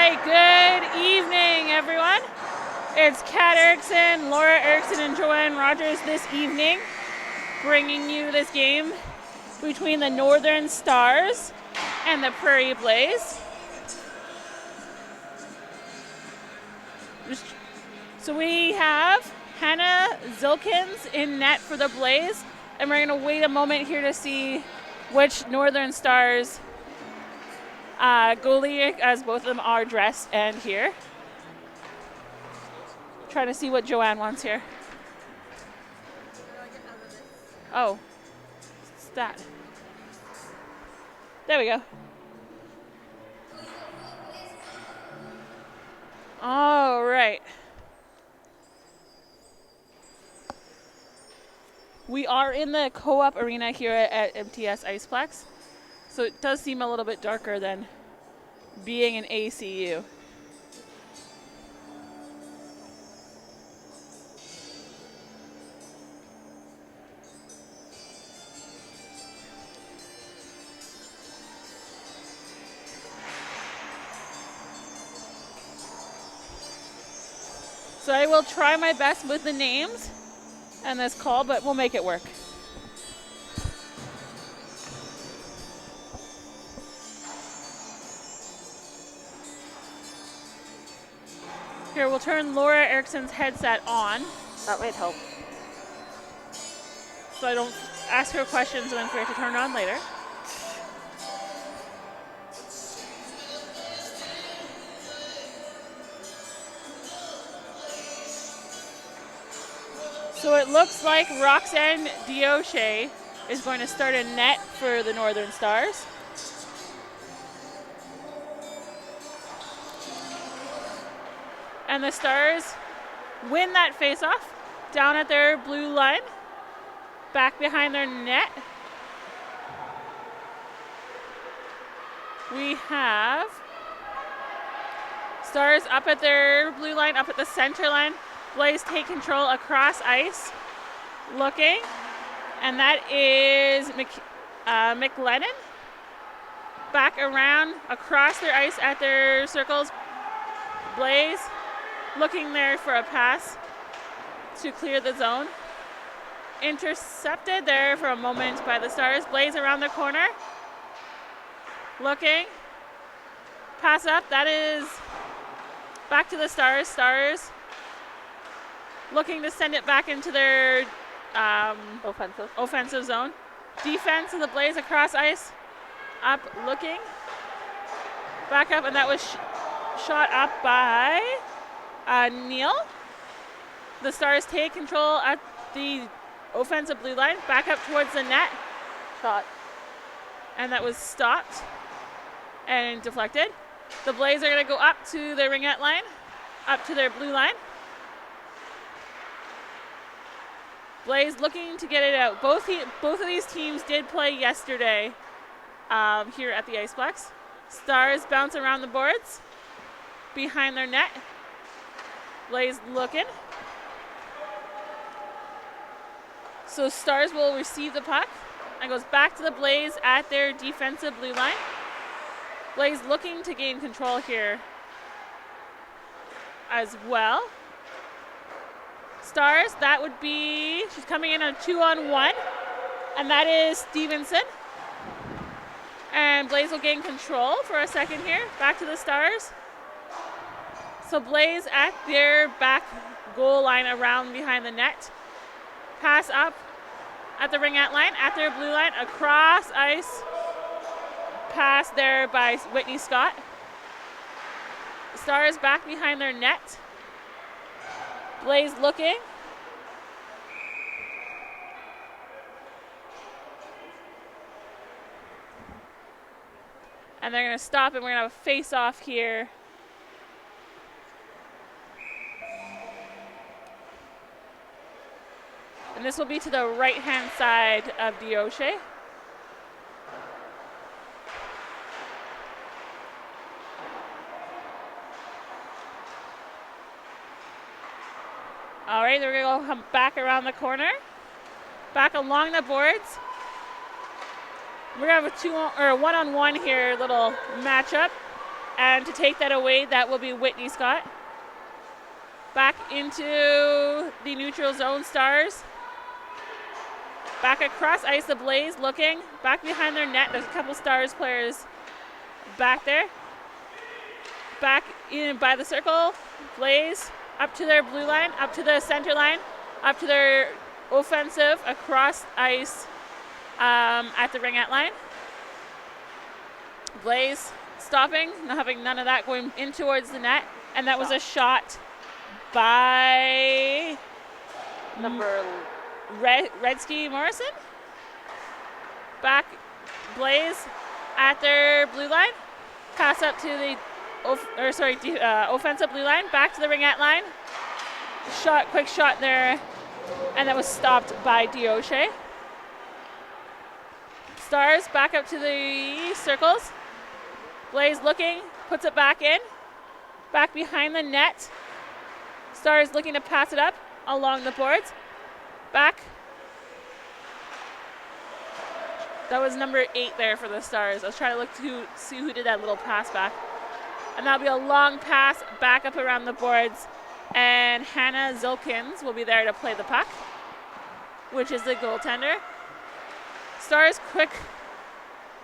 right, good evening, everyone. It's Kat Erickson, Laura Erickson, and Joanne Rogers this evening, bringing you this game between the Northern Stars and the Prairie Blaze. So we have Hannah Zilkins in net for the Blaze, and we're going to wait a moment here to see which Northern Stars goalie, as both of them are dressed and here. Trying to see what Joanne wants here. Oh, what's that? There we go. All right. We are in the co-op arena here at MTS Iceplex, so it does seem a little bit darker than being an ACU. So I will try my best with the names and this call, but we'll make it work. Here, we'll turn Laura Erickson's headset on. That might help. So I don't ask her questions and then forget to turn it on later. So it looks like Roxanne Dioche is going to start a net for the Northern Stars. And the Stars win that faceoff down at their blue line, back behind their net. We have Stars up at their blue line, up at the center line. Blaze take control across ice, looking, and that is McLennan. Back around across their ice at their circles. Blaze looking there for a pass to clear the zone. Intercepted there for a moment by the Stars. Blaze around the corner, looking, pass up. That is back to the Stars. Stars looking to send it back into their offensive zone. Defense of the Blaze across ice. Up, looking. Back up, and that was shot up by Neal. The Stars take control at the offensive blue line. Back up towards the net. Shot. And that was stopped and deflected. The Blaze are going to go up to their ringette line, up to their blue line. Blaze looking to get it out. Both of these teams did play yesterday here at the Iceplex. Stars bounce around the boards behind their net. Blaze looking. So Stars will receive the puck and goes back to the Blaze at their defensive blue line. Blaze looking to gain control here as well. Stars, that would be, she's coming in on a 2-on-1, and that is Stevenson. And Blaze will gain control for a second here. Back to the Stars. So Blaze at their back goal line around behind the net. Pass up at the ringette line, at their blue line, across ice. Pass there by Whitney Scott. Stars back behind their net. Blaze looking. And they're going to stop, and we're going to have a face-off here. And this will be to the right-hand side of Dioche. All right, they're going to go back around the corner, back along the boards. We're going to have a one-on-one here, little matchup. And to take that away, that will be Whitney Scott. Back into the neutral zone, Stars. Back across ice, the Blaze looking. Back behind their net, there's a couple Stars players back there. Back in by the circle, Blaze up to their blue line, up to the center line, up to their offensive across ice at the ringette line. Blaze stopping, not having none of that, going in towards the net, and that was a shot by Number Redsky Morrison. Back Blaze at their blue line, pass up to the offensive blue line, back to the ringette line. Quick shot there, and that was stopped by D'Oche. Stars back up to the circles. Blaze looking, puts it back in. Back behind the net. Stars looking to pass it up along the boards. Back. That was number 8 there for the Stars. I was trying to look to see who did that little pass back. And that'll be a long pass back up around the boards. And Hannah Zilkins will be there to play the puck, which is the goaltender. Stars quick,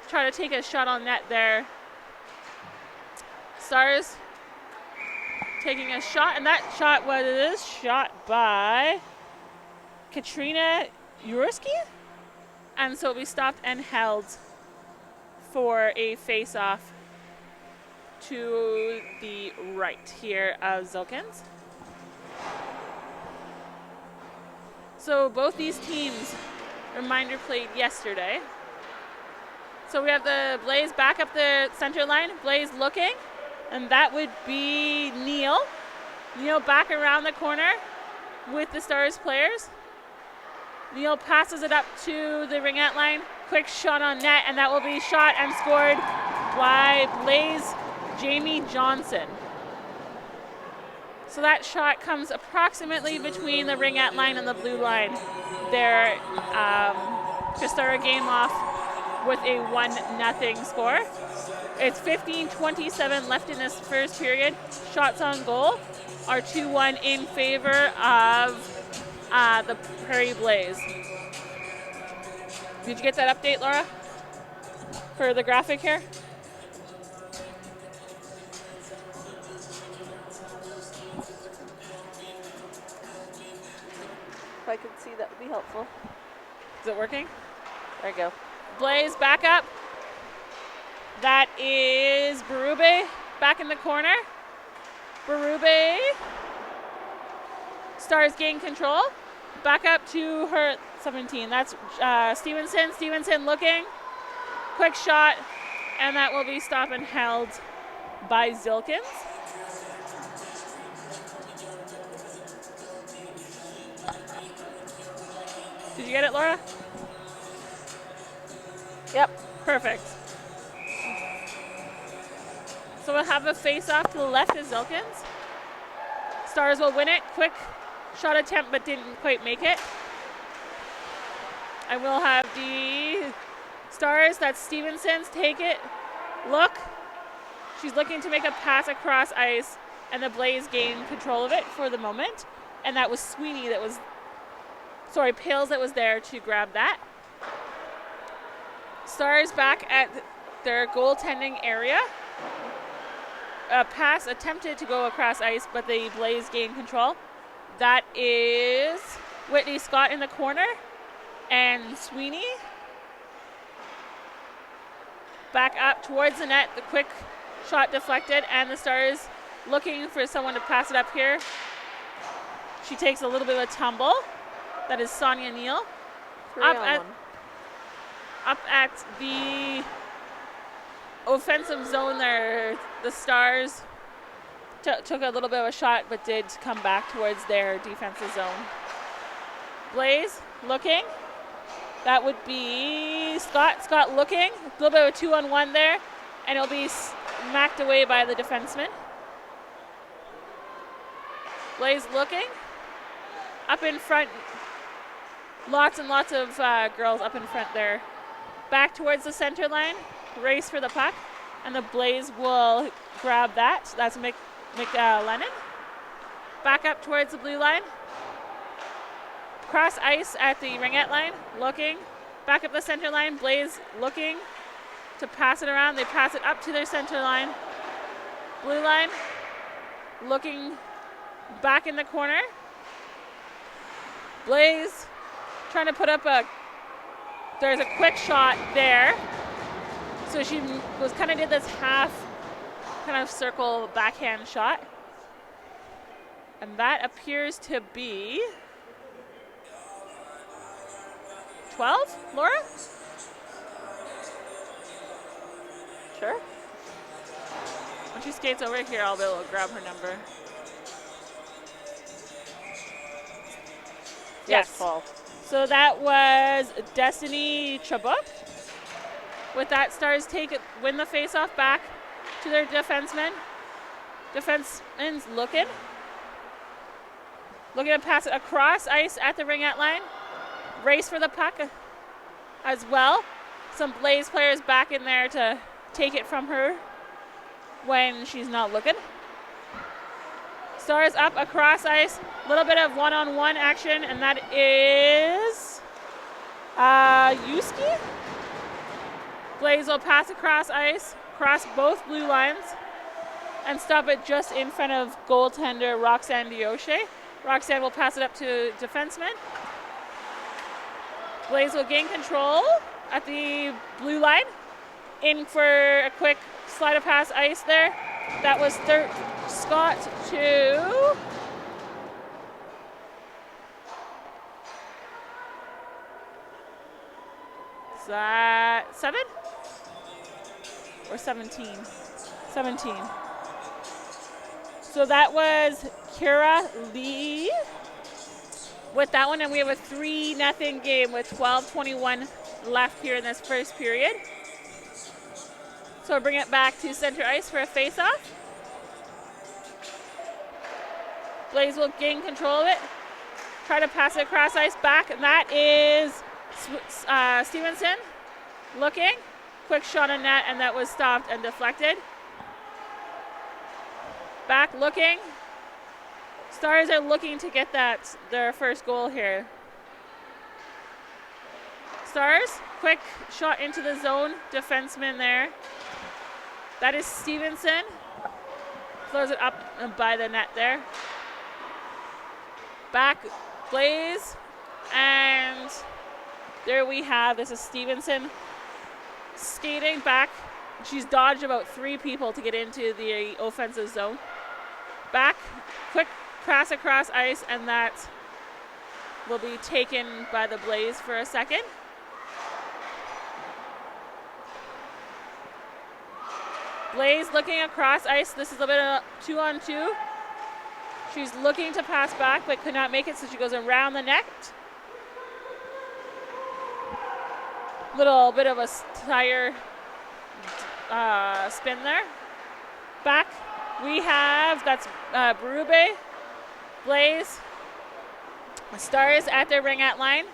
try to take a shot on net there. Stars taking a shot, and that shot was shot by Katrina Urski. And so we stopped and held for a face-off to the right here of Zilkins. So both these teams, reminder, played yesterday. So we have the Blaze back up the center line. Blaze looking, and that would be Neil. Neil back around the corner with the Stars players. Neil passes it up to the ringette line. Quick shot on net, and that will be shot and scored by Blaze Jamie Johnson. So that shot comes approximately between the ringette line and the blue line there to start a game off with a 1-0 score. It's 15:27 left in this first period. Shots on goal are 2-1 in favor of the Prairie Blaze. Did you get that update, Laura, for the graphic here? If I could see, that would be helpful. Is it working? There you go. Blaze back up. That is Berube back in the corner. Berube. Stars gain control. Back up to her 17. That's Stevenson. Stevenson looking. Quick shot. And that will be stopped and held by Zilkins. Did you get it, Laura? Yep. Perfect. So we'll have a face-off to the left of Zilkins. Stars will win it. Quick shot attempt, but didn't quite make it. I will have the Stars, that's Stevenson's, take it. Look. She's looking to make a pass across ice, and the Blaze gain control of it for the moment. And that was Sweeney that was, Pales that was there to grab that. Stars back at their goaltending area. A pass attempted to go across ice, but the Blaze gained control. That is Whitney Scott in the corner, and Sweeney back up towards the net. The quick shot deflected, and the Stars looking for someone to pass it up here. She takes a little bit of a tumble. That is Sonia Neal. Up at the offensive zone there, the Stars took a little bit of a shot, but did come back towards their defensive zone. Blaze looking. That would be Scott. Scott looking. A little bit of a 2-on-1 there, and it'll be smacked away by the defenseman. Blaze looking. Up in front. Lots and lots of girls up in front there. Back towards the center line. Race for the puck. and the Blaze will grab that. So that's Lennon. Back up towards the blue line. Cross ice at the ringette line, looking. Back up the center line. Blaze looking to pass it around. They pass it up to their center line. Blue line looking back in the corner. Blaze trying to put up there's a quick shot there. So she did this half kind of circle backhand shot. And that appears to be 12, Laura? Sure. When she skates over here, I'll be able to grab her number. Yes. 12. So that was Destiny Chabot. With that, Stars win the faceoff back to their defensemen. Defenseman's looking to pass it across ice at the ringette line. Race for the puck as well. Some Blaze players back in there to take it from her when she's not looking. Stars up across ice. A little bit of one-on-one action, and that is Yuski. Blaze will pass across ice, cross both blue lines, and stop it just in front of goaltender Roxanne Dioshe. Roxanne will pass it up to defenseman. Blaze will gain control at the blue line. In for a quick slide of pass ice there. That was Scott to is that 7 or 17? 17. So that was Kira Lee with that one, and we have a 3-0 game with 12:21 left here in this first period. So we'll bring it back to center ice for a face-off. Blaze will gain control of it. Try to pass it across ice back, and that is Stevenson looking. Quick shot on net, and that was stopped and deflected. Back looking. Stars are looking to get their first goal here. Stars, quick shot into the zone. Defenseman there. That is Stevenson. Throws it up by the net there. Back, Blaze, and there we have, this is Stevenson skating back. She's dodged about 3 people to get into the offensive zone. Back, quick pass across ice, and that will be taken by the Blaze for a second. Blaze looking across ice. This is a bit of 2-on-2. She's looking to pass back, but could not make it, so she goes around the net. Little bit of a tire spin there. Back, we have, that's Berube, Blaze, Stars at their ringette line.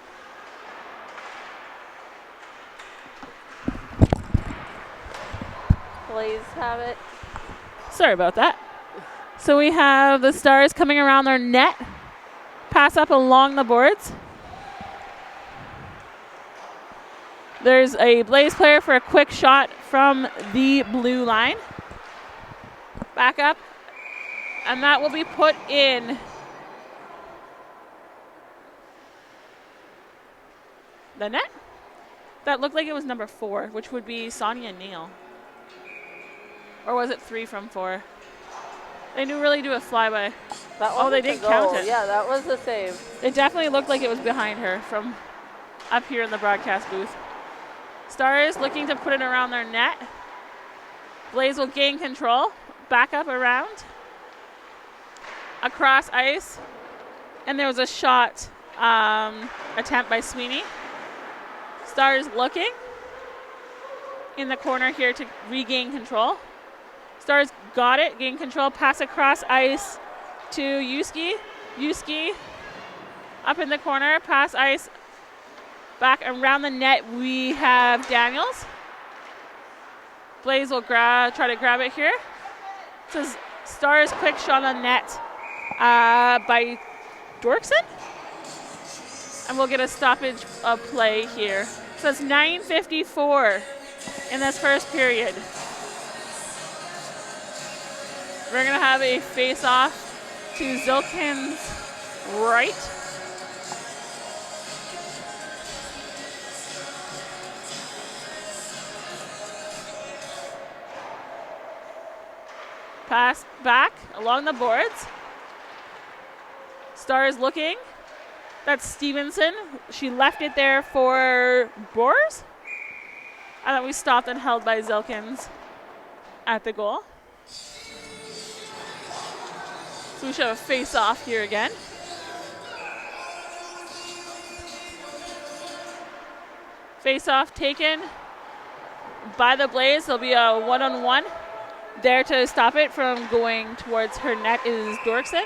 Blaze have it. Sorry about that. So we have the Stars coming around their net. Pass up along the boards. There's a Blaze player for a quick shot from the blue line. Back up. And that will be put in the net. That looked like it was number 4, which would be Sonia Neal. Or was it 3 from 4? They didn't really do a flyby. Oh, they did count it. Yeah, that was the save. It definitely looked like it was behind her from up here in the broadcast booth. Stars looking to put it around their net. Blaze will gain control. Back up around. Across ice. And there was a shot attempt by Sweeney. Stars looking in the corner here to regain control. Stars got it, gain control, pass across ice to Yuski. Yuski up in the corner, pass ice back around the net. We have Daniels. Blaze will try to grab it here. This is Stars quick shot on net by Dorkson. And we'll get a stoppage of play here. So it's 9:54 in this first period. We're going to have a face-off to Zilkin's right. Pass back along the boards. Stars looking. That's Stevenson. She left it there for Boers. And then we stopped and held by Zilkins at the goal. So we should have a face-off here again. Face-off taken by the Blaze. There'll be a one-on-one. There to stop it from going towards her net is Dorkson.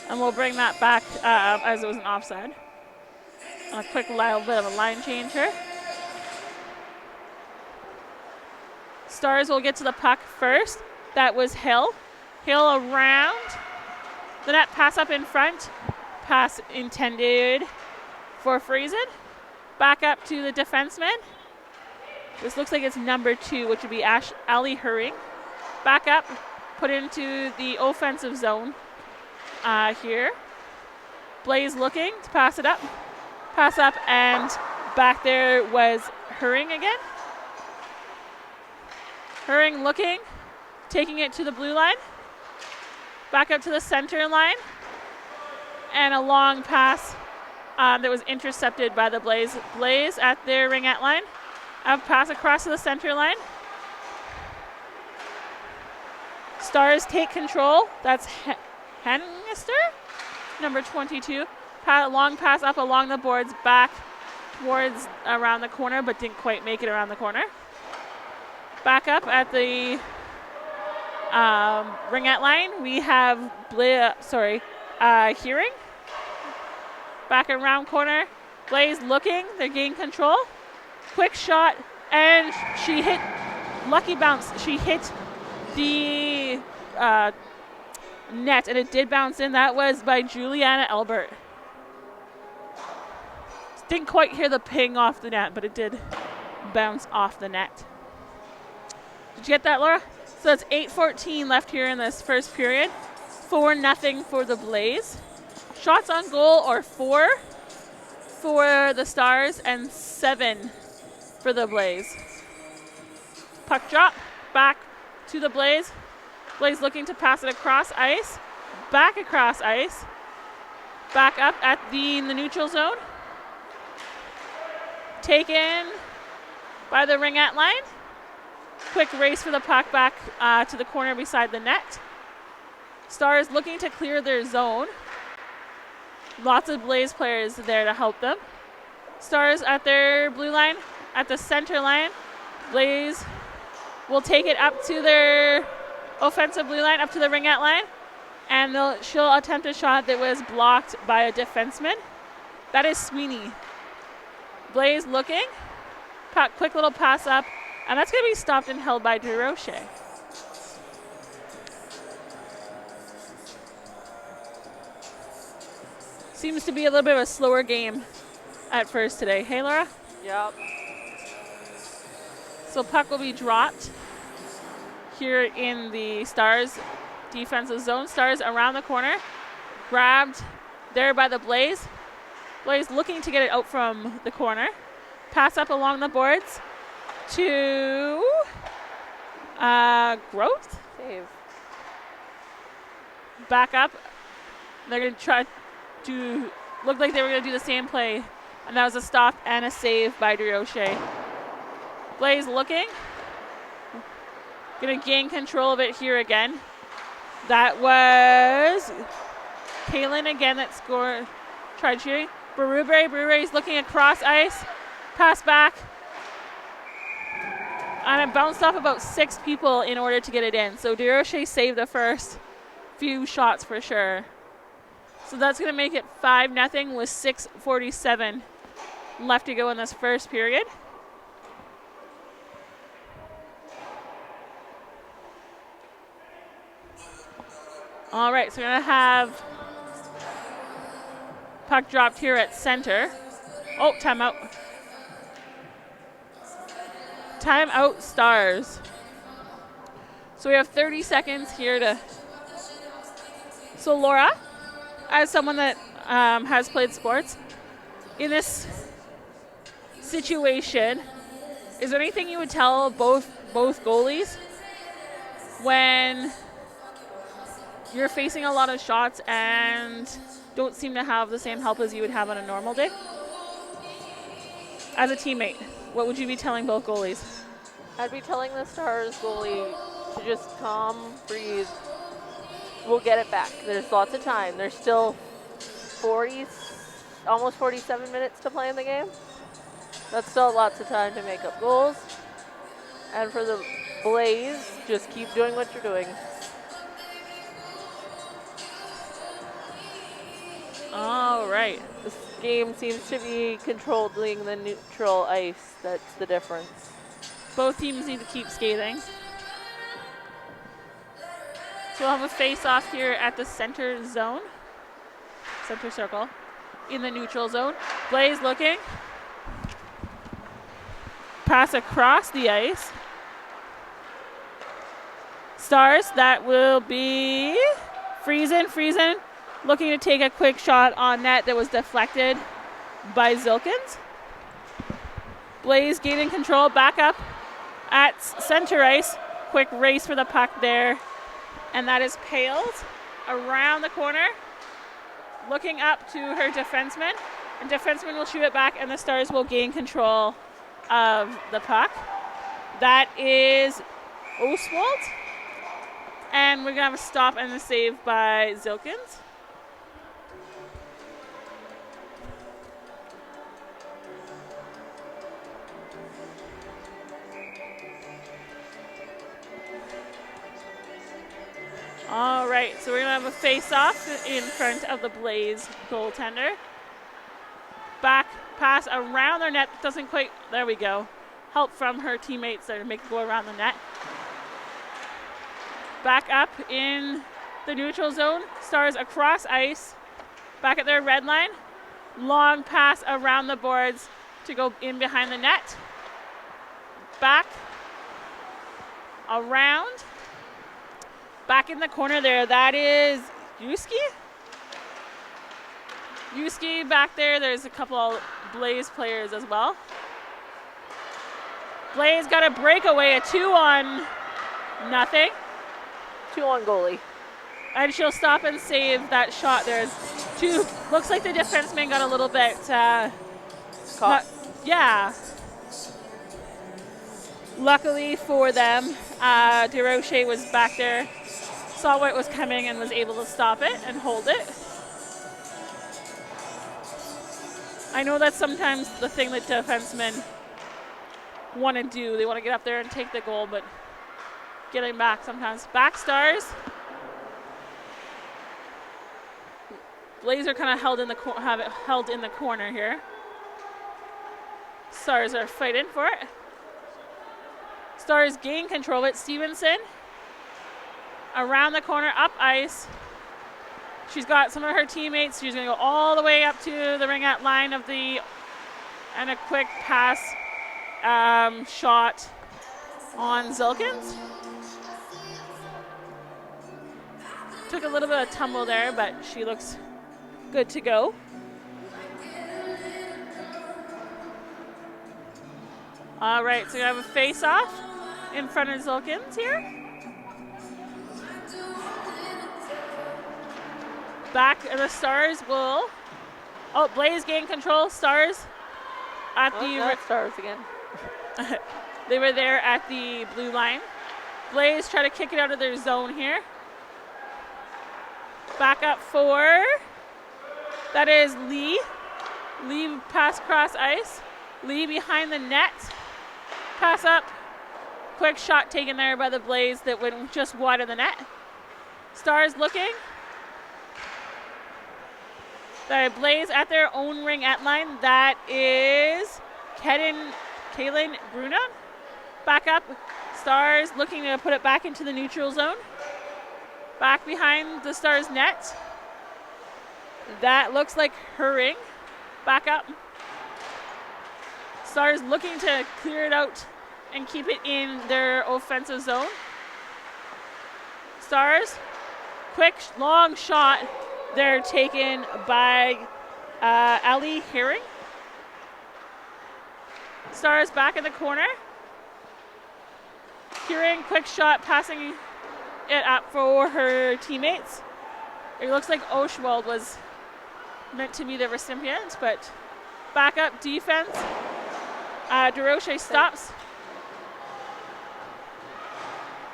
And we'll bring that back as it was an offside. A quick little bit of a line change here. Stars will get to the puck first. That was Hill. Hill around. The net pass up in front. Pass intended for Friesen. Back up to the defenseman. This looks like it's number 2, which would be Ali Hurring. Back up, put into the offensive zone here. Blaze looking to pass it up. Pass up, and back there was Hurring again. Hurring looking, taking it to the blue line. Back up to the center line. And a long pass that was intercepted by the Blaze. Blaze at their ringette line. A pass across to the center line. Stars take control. That's Hennister, number 22. Long pass up along the boards, back towards around the corner, but didn't quite make it around the corner. Back up at the ringette line, we have Hearing. Back around corner, Blaze looking, they're gaining control. Quick shot, and she hit, lucky bounce, she hit the net, and it did bounce in. That was by Juliana Albert. Didn't quite hear the ping off the net, but it did bounce off the net. Did you get that, Laura? So that's 8:14 left here in this first period. 4-0 for the Blaze. Shots on goal are 4 for the Stars and 7 for the Blaze. Puck drop, back to the Blaze. Blaze looking to pass it across ice, back across ice, back up at the neutral zone. Taken by the ringette line. Quick race for the puck back to the corner beside the net. Stars looking to clear their zone. Lots of Blaze players there to help them. Stars at their blue line, at the center line. Blaze will take it up to their offensive blue line, up to the ringette line. And she'll attempt a shot that was blocked by a defenseman. That is Sweeney. Blaze looking. Quick little pass up. And that's going to be stopped and held by DeRoche. Seems to be a little bit of a slower game at first today. Hey, Laura? Yep. So puck will be dropped here in the Stars defensive zone. Stars around the corner. Grabbed there by the Blaze. Blaze looking to get it out from the corner. Pass up along the boards to Growth. Save. Back up. They're going to try to look like they were going to do the same play. And that was a stop and a save by DeRoche. Blaze looking. Going to gain control of it here again. That was Kaylin again that scored. Tried shooting. Brewery's looking across ice. Pass back. And it bounced off about 6 people in order to get it in. So DeRoche saved the first few shots for sure. So that's going to make it 5-0 with 6:47 left to go in this first period. All right, so we're going to have puck dropped here at center. Oh, timeout. Timeout, Stars. So we have 30 seconds here to. So Laura, as someone that has played sports, in this situation, is there anything you would tell both goalies when you're facing a lot of shots and don't seem to have the same help as you would have on a normal day? As a teammate, what would you be telling both goalies? I'd be telling the Stars goalie to just calm, breathe. We'll get it back. There's lots of time. There's still almost 47 minutes to play in the game. That's still lots of time to make up goals. And for the Blaze, just keep doing what you're doing. All right. This game seems to be controlling the neutral ice. That's the difference. Both teams need to keep skating. So we'll have a face-off here at the center zone. Center circle. In the neutral zone. Blaze looking. Pass across the ice. Stars, that will be Friesen. Looking to take a quick shot on net that was deflected by Zilkins. Blaze gaining control, back up at center ice. Quick race for the puck there. And that is Paled around the corner. Looking up to her defenseman. And defenseman will shoot it back, and the Stars will gain control of the puck. That is Oswald. And we're going to have a stop and a save by Zilkins. All right, so we're going to have a face-off in front of the Blaze goaltender. Back pass around their net. Doesn't quite, there we go. Help from her teammates there to make it go around the net. Back up in the neutral zone. Stars across ice. Back at their red line. Long pass around the boards to go in behind the net. Back. Around. Back in the corner there. That is Yuski. Yuski back there. There's a couple of Blaze players as well. Blaze got a breakaway, a 2-on-0. 2-on goalie. And she'll stop and save that shot. There's two. Looks like the defenseman got a little bit Caught. Yeah. Luckily for them, DeRoche was back there, saw what was coming and was able to stop it and hold it. I know that's sometimes the thing that defensemen want to do. They want to get up there and take the goal, but getting back sometimes. Back Stars. Blaze are kind of held in the corner here. Stars are fighting for it. Stars gain control of it. Stevenson around the corner, up ice. She's got some of her teammates. She's going to go all the way up to the ring-out line of the, and a quick pass shot on Zilkins. Took a little bit of tumble there, but she looks good to go. All right, so we have a face-off in front of Zilkins here. Back of the Stars will. Oh, Blaze gain control. Stars at the. Stars again. They were there at the blue line. Blaze try to kick it out of their zone here. Back up for. That is Lee. Lee pass cross ice. Lee behind the net. Pass up. Quick shot taken there by the Blaze that went just wide of the net. Stars looking. The Blaze at their own ring at line. That is Kaylin Bruna. Back up. Stars looking to put it back into the neutral zone. Back behind the Stars net. That looks like her ring. Back up. Stars looking to clear it out and keep it in their offensive zone. Stars, quick, long shot. They're taken by Ali Herring. Stars back in the corner. Herring, quick shot, passing it up for her teammates. It looks like Oshwald was meant to be the recipient, but back up defense. DeRoche stops.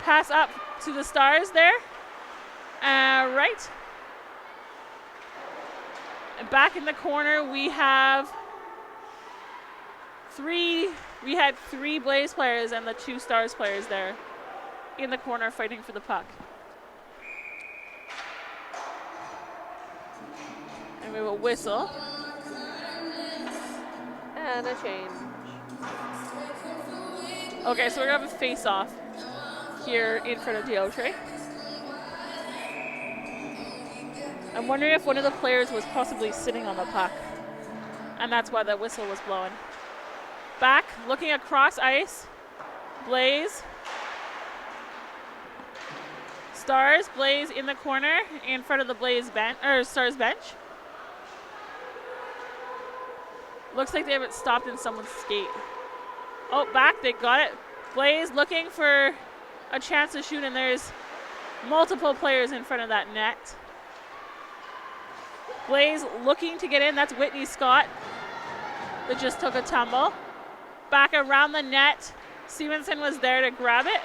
Pass up to the Stars there. Right. And back in the corner, we had three Blaze players and the 2 Stars players there in the corner fighting for the puck. And we will whistle. And a change. Okay, so we're going to have a face-off here in front of DeOtre. I'm wondering if one of the players was possibly sitting on the puck, and that's why the whistle was blowing. Back, looking across ice. Blaze. Stars, Blaze in the corner in front of the Blaze bench, or Stars bench. Looks like they haven't stopped in someone's skate. Oh, back, they got it. Blaze looking for a chance to shoot, and there's multiple players in front of that net. Blaze looking to get in. That's Whitney Scott that just took a tumble. Back around the net. Stevenson was there to grab it,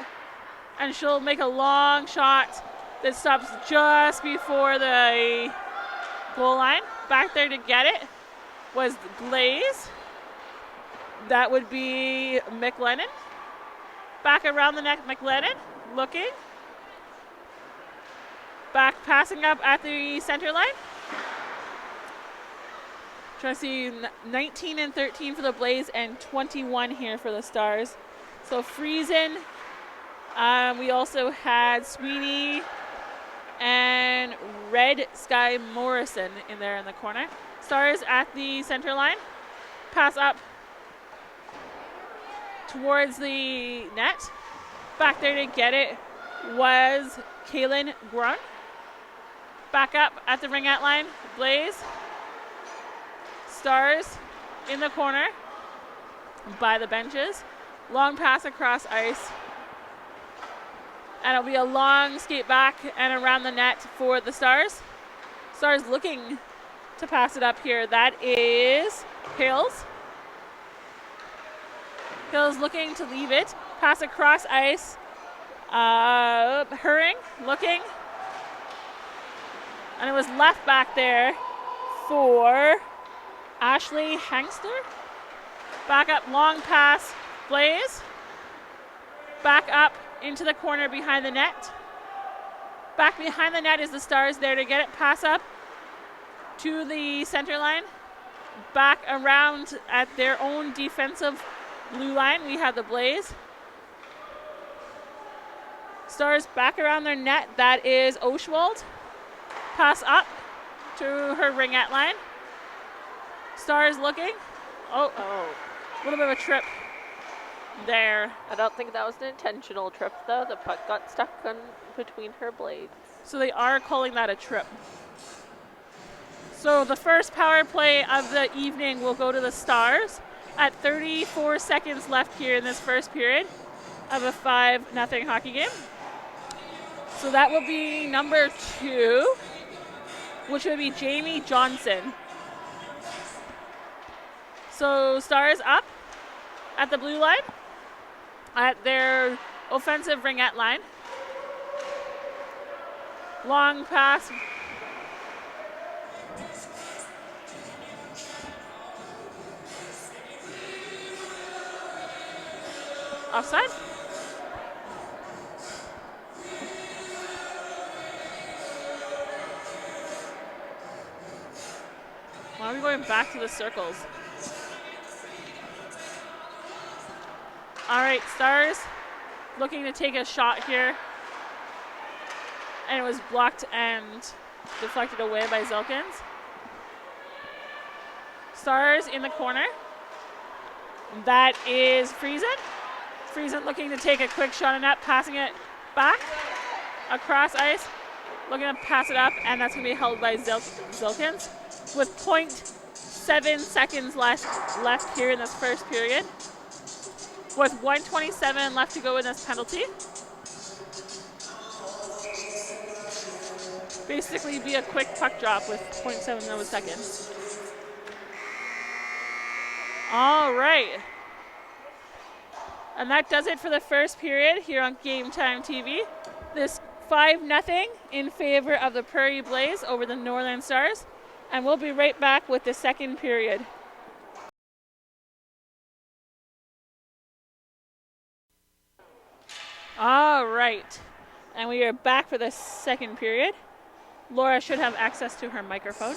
and she'll make a long shot that stops just before the goal line. Back there to get it was Blaze. That would be McLennan. Back around the net, McLennan looking. Back passing up at the center line. Trying to see 19 and 13 for the Blaze and 21 here for the Stars. So Friesen. We also had Sweeney and Red Sky Morrison in there in the corner. Stars at the center line. Pass up towards the net. Back there to get it was Kaylin Grun. Back up at the ring-out line. Blaze. Stars in the corner by the benches. Long pass across ice. And it'll be a long skate back and around the net for the Stars. Stars looking to pass it up here. That is Hills. Hills looking to leave it. Pass across ice. Herring looking. And it was left back there for Ashley Hangster. Back up, long pass, Blaze. Back up into the corner behind the net. Back behind the net is the Stars there to get it. Pass up to the center line. Back around at their own defensive blue line, we have the Blaze. Stars back around their net. That is Oshwald. Pass up to her ringette line. Stars looking. Oh, a little bit of a trip there. I don't think that was an intentional trip, though. The puck got stuck between her blades. So they are calling that a trip. So the first power play of the evening will go to the Stars at 34 seconds left here in this first period of a 5-0 hockey game. So that will be number 2, which would be Jamie Johnson. So Stars up at the blue line, at their offensive ringette line. Long pass. Offside. Why are we going back to the circles? All right, Stars looking to take a shot here. And it was blocked and deflected away by Zilkins. Stars in the corner. That is Friesen. Friesen looking to take a quick shot at net, passing it back across ice. Looking to pass it up, and that's going to be held by Zilkins with 0.7 seconds left here in this first period. With 1:27 left to go in this penalty. Basically be a quick puck drop with 0.7 of a second. All right. And that does it for the first period here on Game Time TV. This 5-0 in favor of the Prairie Blaze over the Northern Stars. And we'll be right back with the second period. All right. And we are back for the second period. Laura should have access to her microphone.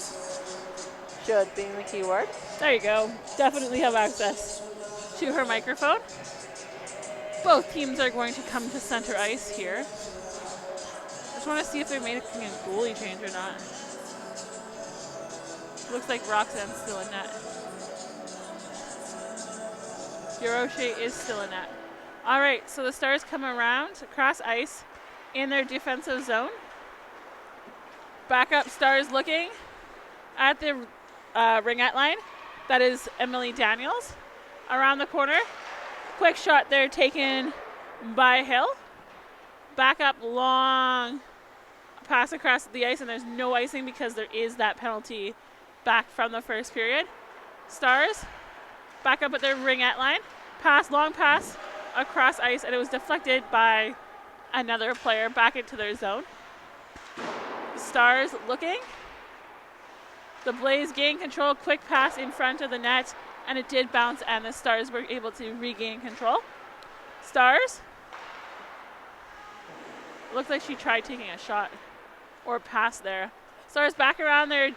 Should being the key word. There you go. Definitely have access to her microphone. Both teams are going to come to center ice here. Just want to see if they're making a goalie change or not. Looks like Roxanne's still in net. Hiroshi is still in net. All right, so the Stars come around across ice in their defensive zone. Backup Stars looking at the ringette line. That is Emily Daniels. Around the corner. Quick shot there taken by Hill. Back up long pass across the ice, and there's no icing because there is that penalty back from the first period. Stars back up at their ringette line. Long pass across ice, and it was deflected by another player back into their zone. Stars looking. The Blaze gain control, quick pass in front of the net, and it did bounce, and the Stars were able to regain control. Stars. Looked like she tried taking a shot or pass there. Stars back around their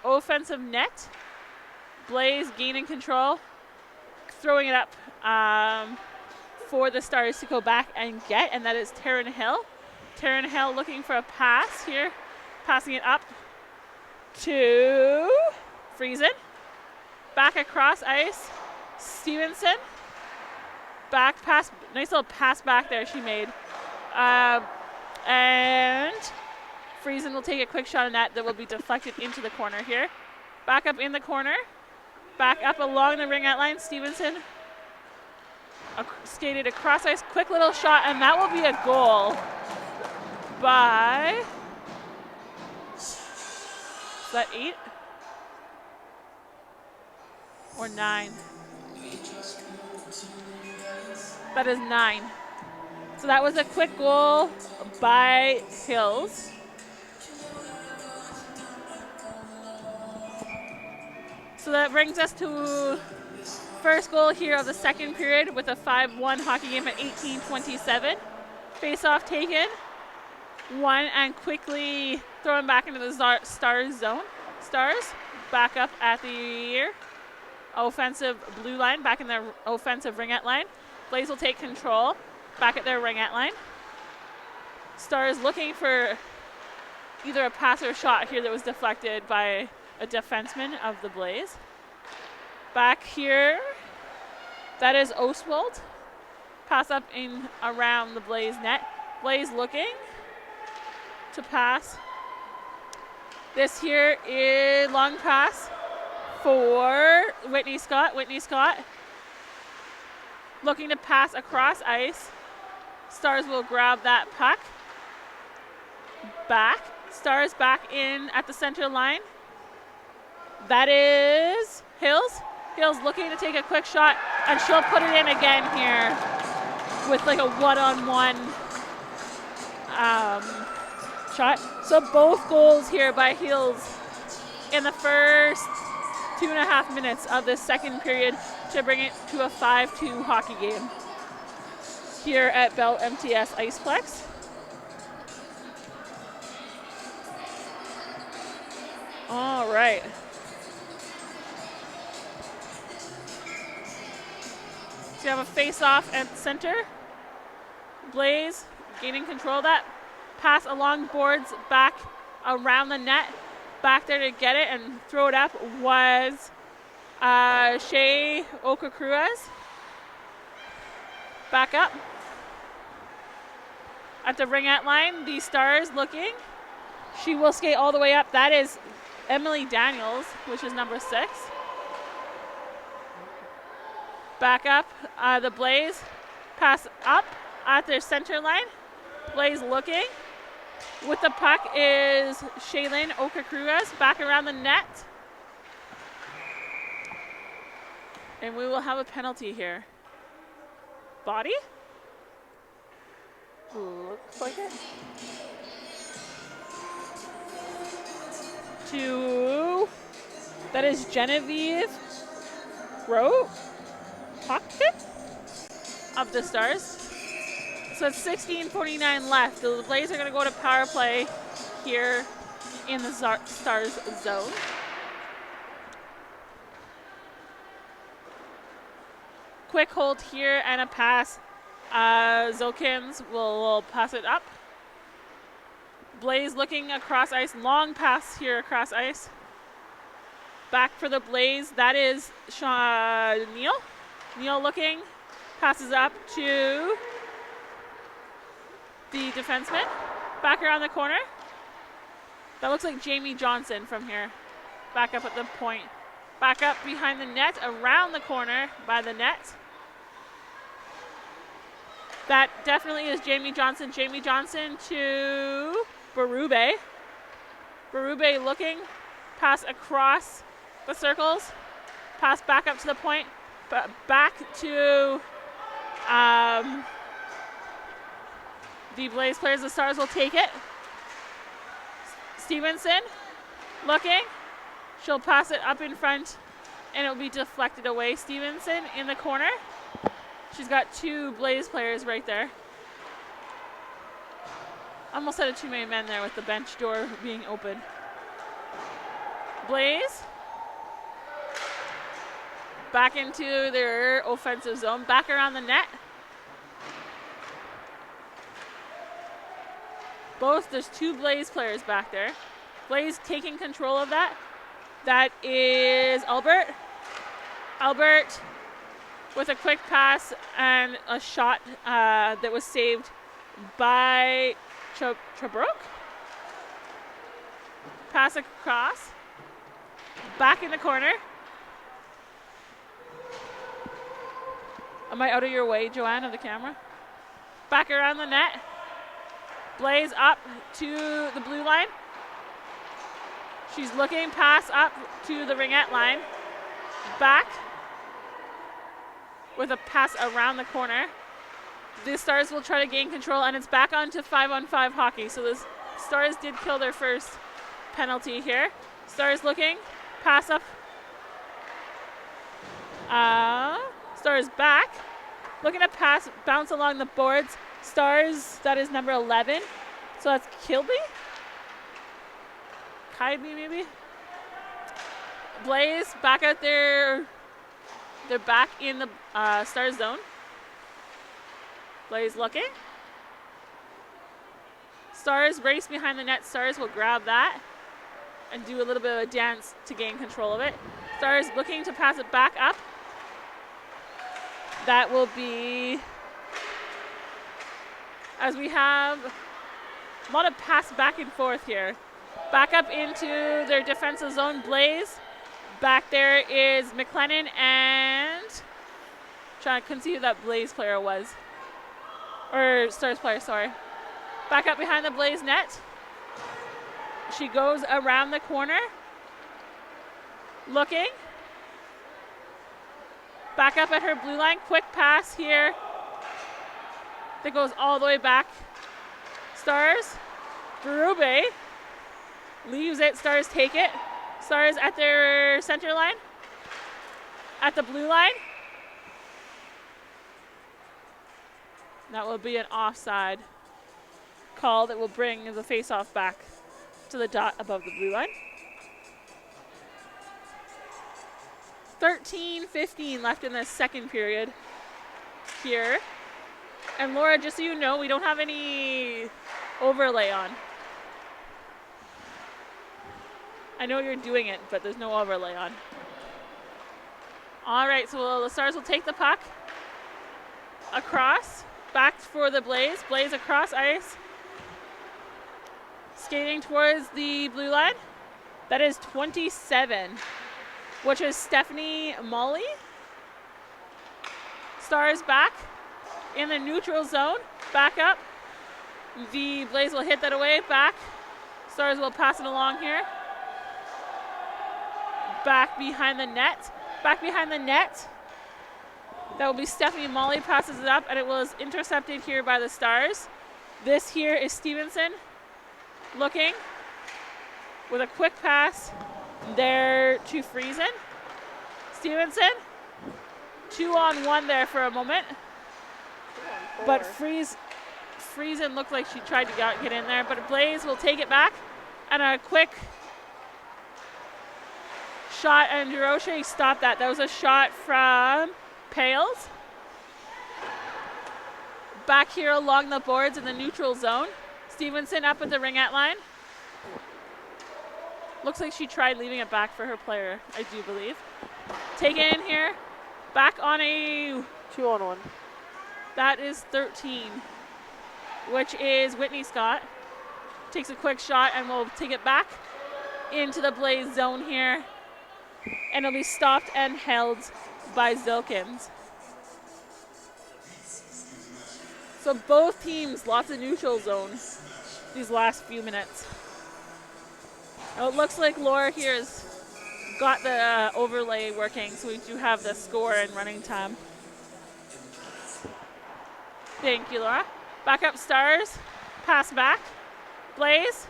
offensive net. Blaze gaining control, throwing it up for the Stars to go back and get, and that is Taryn Hill. Taryn Hill looking for a pass here, passing it up to Friesen. Back across ice, Stevenson. Back pass, nice little pass back there she made. And Friesen will take a quick shot on that will be deflected into the corner here. Back up in the corner. Back up along the ringette line, Stevenson skated across ice, quick little shot, and that will be a goal by, is that 8 or 9? That is 9. So that was a quick goal by Hills. So that brings us to first goal here of the second period with a 5-1 hockey game at 18:27. Face-off taken. One and quickly thrown back into the Stars zone. Stars back up at the offensive blue line, back in their offensive ringette line. Blaze will take control back at their ringette line. Stars looking for either a pass or a shot here that was deflected by a defenseman of the Blaze. Back here, that is Oswald. Pass up in around the Blaze net. Blaze looking to pass. This here is long pass for Whitney Scott. Whitney Scott looking to pass across ice. Stars will grab that puck. Back. Stars back in at the center line. That is Hills. Hills looking to take a quick shot, and she'll put it in again here with like a one-on-one shot. So both goals here by Hills in the first 2.5 minutes of this second period to bring it to a 5-2 hockey game here at Bell MTS Iceplex. All right. So you have a face-off at center. Blaze gaining control of that. Pass along boards back around the net. Back there to get it and throw it up was Shea Okacruas. Back up. At the ringette line, the Stars looking. She will skate all the way up. That is Emily Daniels, which is number 6. Back up, the Blaze. Pass up at their center line. Blaze looking. With the puck is Shaylin Okacruas back around the net. And we will have a penalty here. Body? Looks like it. That is Genevieve Rowe Pocket of the Stars. So it's 16:49 left. The Blaze are going to go to power play here in the Stars zone. Quick hold here and a pass. Zokins will pass it up. Blaze looking across ice. Long pass here across ice. Back for the Blaze. That is Neal. Neal looking. Passes up to the defenseman. Back around the corner. That looks like Jamie Johnson from here. Back up at the point. Back up behind the net. Around the corner by the net. That definitely is Jamie Johnson. Jamie Johnson to Berube. Berube looking. Pass across the circles. Pass back up to the point. But back to the Blaze players. The Stars will take it. Stevenson looking. She'll pass it up in front and it'll be deflected away. Stevenson in the corner. She's got 2 Blaze players right there. Almost had a 2-man men there with the bench door being open. Blaze. Back into their offensive zone. Back around the net. There's 2 Blaze players back there. Blaze taking control of that. That is Albert. Albert with a quick pass and a shot that was saved by Trebrook. Pass across. Back in the corner. Am I out of your way, Joanne, of the camera? Back around the net. Blaze up to the blue line. She's looking, pass up to the ringette line. Back with a pass around the corner. The Stars will try to gain control, and it's back onto 5-on-5 hockey. So the Stars did kill their first penalty here. Stars looking, pass up. Stars back. Looking to pass, bounce along the boards. Stars, that is number 11. So that's Kilby. Kybee maybe. Blaze back out there. They're back in the Stars zone. Blaze looking. Stars race behind the net. Stars will grab that and do a little bit of a dance to gain control of it. Stars looking to pass it back up. That will be, as we have a lot of pass back and forth here. Back up into their defensive zone. Blaze. Back there is McLennan and I couldn't see who that Blaze player was. Or Stars player, sorry. Back up behind the Blaze net. She goes around the corner. Looking. Back up at her blue line. Quick pass here. That goes all the way back. Stars. Berube leaves it. Stars take it. Stars at their center line. At the blue line. That will be an offside call that will bring the faceoff back to the dot above the blue line. 13:15 left in the second period. here. And Laura, just so you know, we don't have any overlay on. I know you're doing it, but there's no overlay on. All right, so the Stars will take the puck across, back for the Blaze. Blaze across ice, skating towards the blue line. That is 27, which is Stephanie Molly. Stars back in the neutral zone, back up. The Blaze will hit that away, back. Stars will pass it along here. Back behind the net. Back behind the net. That will be Stephanie Molly, passes it up, and it was intercepted here by the Stars. This here is Stevenson looking with a quick pass there to Friesen. Stevenson, 2-on-1 there for a moment. But Friesen looked like she tried to get in there, but Blaze will take it back, and a quick shot, and Durocher stopped that. That was a shot from Pales. Back here along the boards in the neutral zone. Stevenson up at the ringette line. Looks like she tried leaving it back for her player, I do believe. Taken in here. Back on a 2-on-1. That is 13, which is Whitney Scott. Takes a quick shot and will take it back into the Blaze zone here. And it'll be stopped and held by Zilkins. So both teams, lots of neutral zone these last few minutes. Now it looks like Laura here has got the overlay working, so we do have the score and running time. Thank you, Laura. Back up Stars, pass back. Blaze.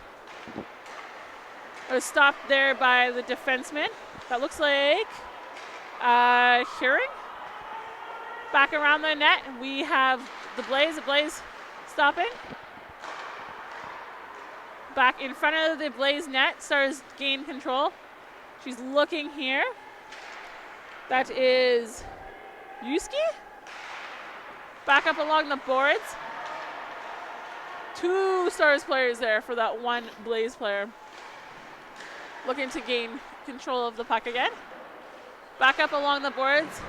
It was stopped there by the defenseman. That looks like Hearing. Back around the net, we have the Blaze stopping. Back in front of the Blaze net, Stars gain control. She's looking here. That is Yuski. Back up along the boards. 2 Stars players there for that 1 Blaze player. Looking to gain control of the puck again. Back up along the boards.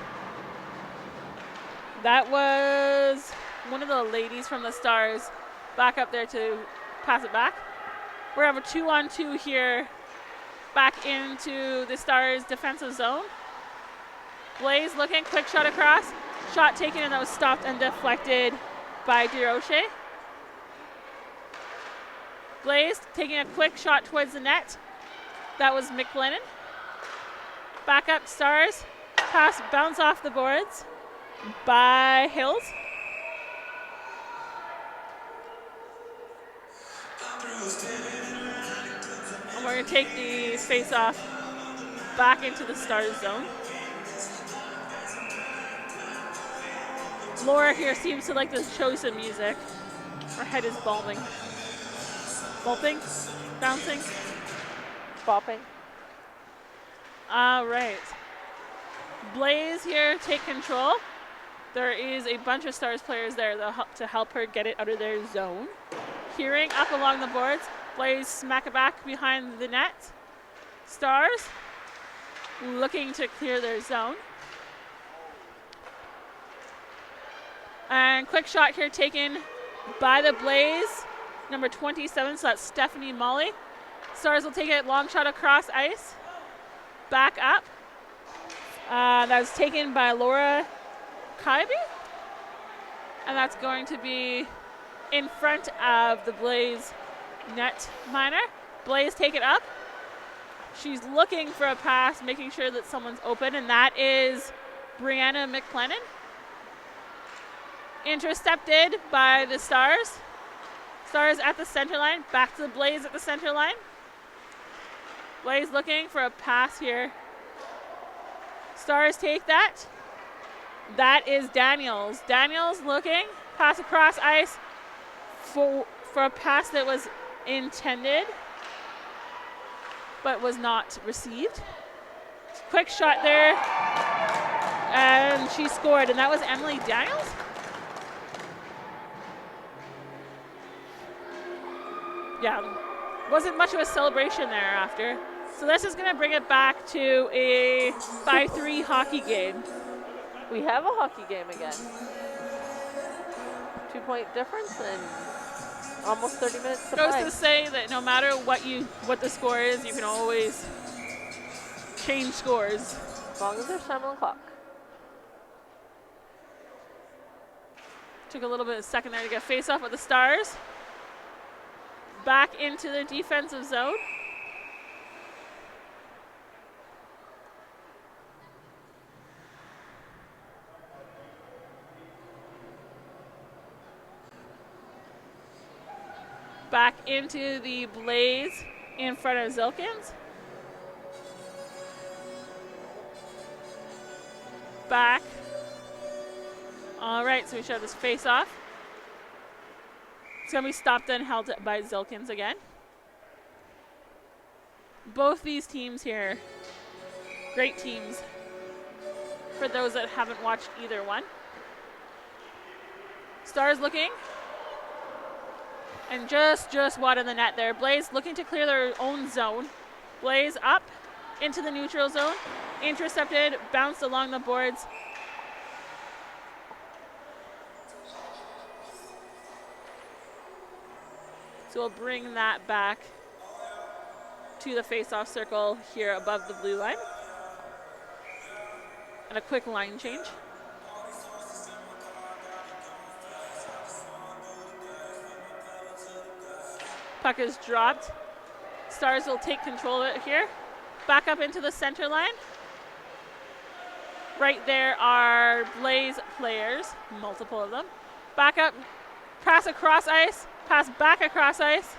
That was one of the ladies from the Stars back up there to pass it back. We have a 2-on-2 here back into the Stars defensive zone. Blaze looking, quick shot across. Shot taken, and that was stopped and deflected by Durocher. Blaze taking a quick shot towards the net. That was McLennan. Back up Stars. Pass, bounce off the boards by Hills. And we're going to take the face-off back into the Stars zone. Laura here seems to like to show some music. Her head is bulbing. Bulping? Bouncing? Bopping. All right. Blaze here take control. There is a bunch of Stars players there to help her get it out of their zone. Hearing up along the boards. Blaze smack it back behind the net. Stars looking to clear their zone. And quick shot here taken by the Blaze. Number 27, so that's Stephanie Molly. Stars will take it, long shot across ice. Back up. That was taken by Laura Kaiby. And that's going to be in front of the Blaze net minor. Blaze take it up. She's looking for a pass, making sure that someone's open, and that is Brianna McLennan. Intercepted by the Stars. Stars at the center line, back to the Blaze at the center line. Blaze looking for a pass here. Stars take that. That is Daniels. Daniels looking, pass across ice for a pass that was intended but was not received. Quick shot there, and she scored, and that was Emily Daniels. yeah, wasn't much of a celebration thereafter. So this is going to bring it back to a 5-3 hockey game. We have a hockey game again. 2-point difference and almost 30 minutes to Goes play. to say that no matter what the score is, you can always change scores. As long as there's time on the clock. Took a little bit of a second there to get face off with the Stars. Back into the defensive zone. Back into the Blaze in front of Zilkins. Back. All right, so we show this face off. It's going to be stopped and held by Zilkins again. Both these teams here, great teams for those that haven't watched either one. Stars looking. And just wide in the net there. Blaze looking to clear their own zone. Blaze up into the neutral zone. Intercepted, bounced along the boards. So we'll bring that back to the face-off circle here above the blue line. And a quick line change. Puck is dropped. Stars will take control of it here. Back up into the center line. Right there are Blaze players, multiple of them. Back up, pass across ice, pass back across ice.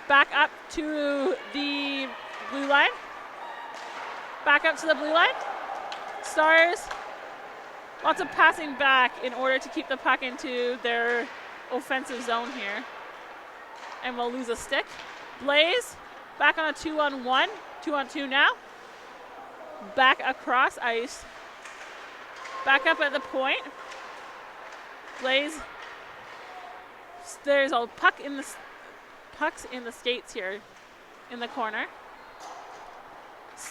Back up to the blue line. Back up to the blue line. Stars, lots of passing back in order to keep the puck into their offensive zone here. And we'll lose a stick. Blaze, back on a 2-on-1, 2-on-2 now. Back across ice. Back up at the point. Blaze, there's a pucks in the skates here in the corner.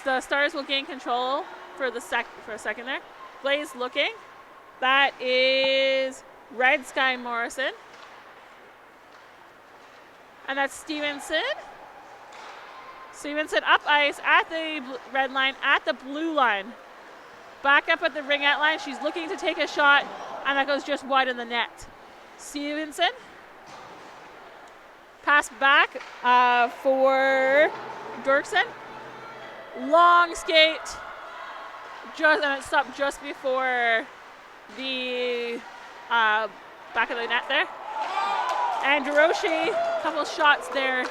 The Stars will gain control for a second there. Blaze looking. That is Red Sky Morrison. And that's Stevenson. Stevenson up ice at the red line, at the blue line. Back up at the ringette line. She's looking to take a shot, and that goes just wide in the net. Stevenson. Pass back for Dirksen. Long skate. And it stopped just before the back of the net there. And Durocher, a couple shots there.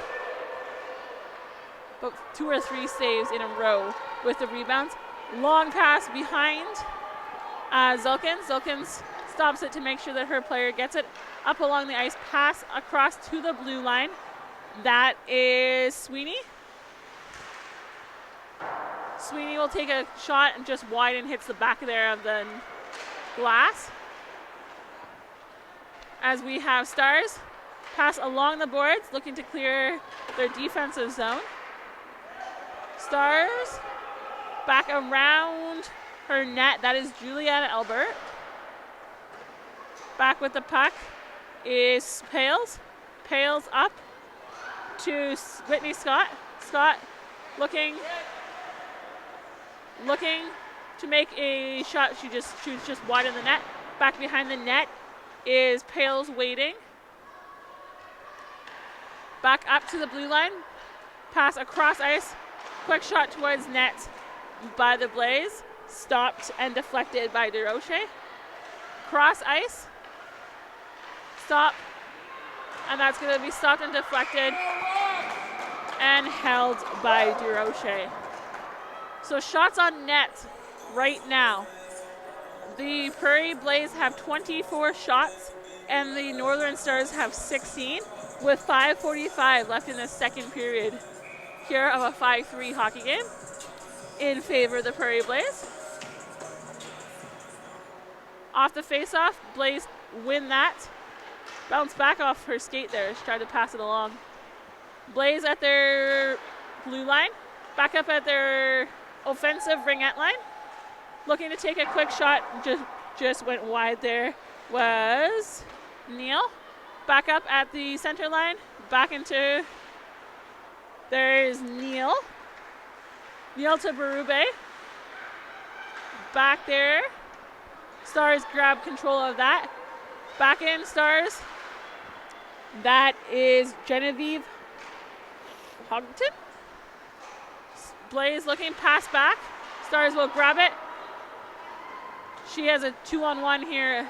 About 2 or 3 saves in a row with the rebounds. Long pass behind Zilkins. Zilkins stops it to make sure that her player gets it up along the ice. Pass across to the blue line. That is Sweeney. Sweeney will take a shot and just wide and hits the back there of the glass. As we have Stars pass along the boards, looking to clear their defensive zone. Stars back around her net. That is Juliana Albert. Back with the puck is Pales. Pales up to Whitney Scott. Scott looking to make a shot. She just shoots just wide in the net. Back behind the net is Pales waiting. Back up to the blue line. Pass across ice. Quick shot towards net by the Blaze. Stopped and deflected by Durocher. Cross ice. Stop. And that's going to be stopped and deflected and held by Durocher. So shots on net right now. The Prairie Blaze have 24 shots and the Northern Stars have 16 with 5:45 left in the second period here of a 5-3 hockey game in favor of the Prairie Blaze. Off the face-off, Blaze win that. Bounce back off her skate there. She tried to pass it along. Blaze at their blue line. Back up at their offensive ringette line. Looking to take a quick shot. Just went wide there. Was Neil. Back up at the center line. Back into. There's Neil. Neil to Berube. Back there. Stars grab control of that. Back in, Stars. That is Genevieve Hogton. Blaze looking, pass back. Stars will grab it. She has a 2-on-1 here.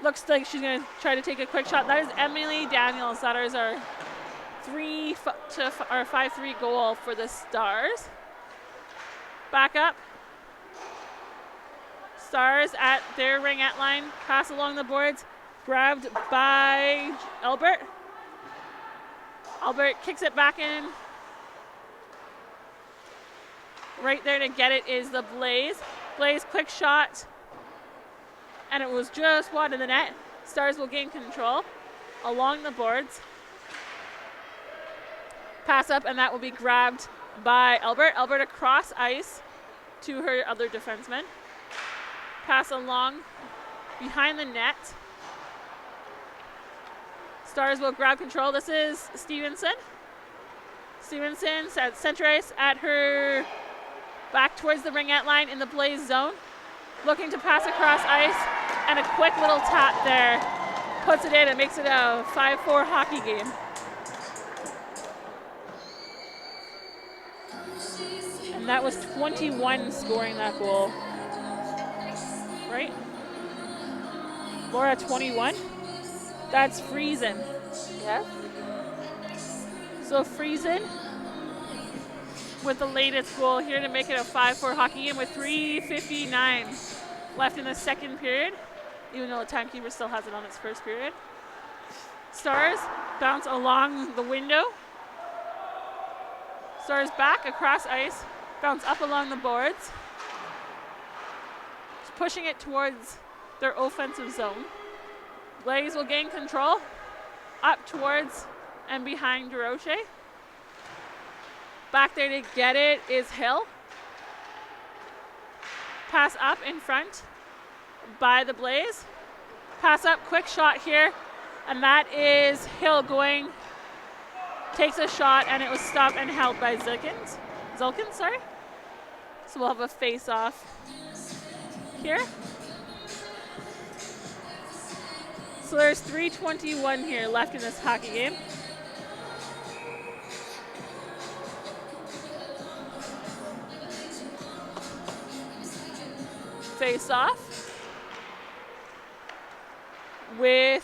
Looks like she's going to try to take a quick shot. That is Emily Daniels. That is our 5-3 goal for the Stars. Back up. Stars at their ringette line. Pass along the boards. Grabbed by Albert. Albert kicks it back in. Right there to get it is the Blaze. Blaze, quick shot. And it was just wide of the net. Stars will gain control along the boards. Pass up, and that will be grabbed by Albert. Albert across ice to her other defenseman. Pass along behind the net. Stars will grab control. This is Stevenson. Stevenson at center ice at her back towards the ringette line in the Blaze zone. Looking to pass across ice, and a quick little tap there. Puts it in and makes it a 5-4 hockey game. And that was 21 scoring that goal. Right? Laura, 21? That's Friesen. Yes. So Friesen with the latest goal here to make it a 5-4 hockey game with 3:59 left in the second period, even though the timekeeper still has it on its first period. Stars bounce along the window. Stars back across ice, bounce up along the boards. Just pushing it towards their offensive zone. Blaze will gain control up towards and behind DeRoche. Back there to get it is Hill. Pass up in front by the Blaze. Pass up, quick shot here, and that is Hill going, takes a shot, and it was stopped and held by Zulkins, sorry. So we'll have a face-off here. So there's 3:21 here left in this hockey game. Face-off.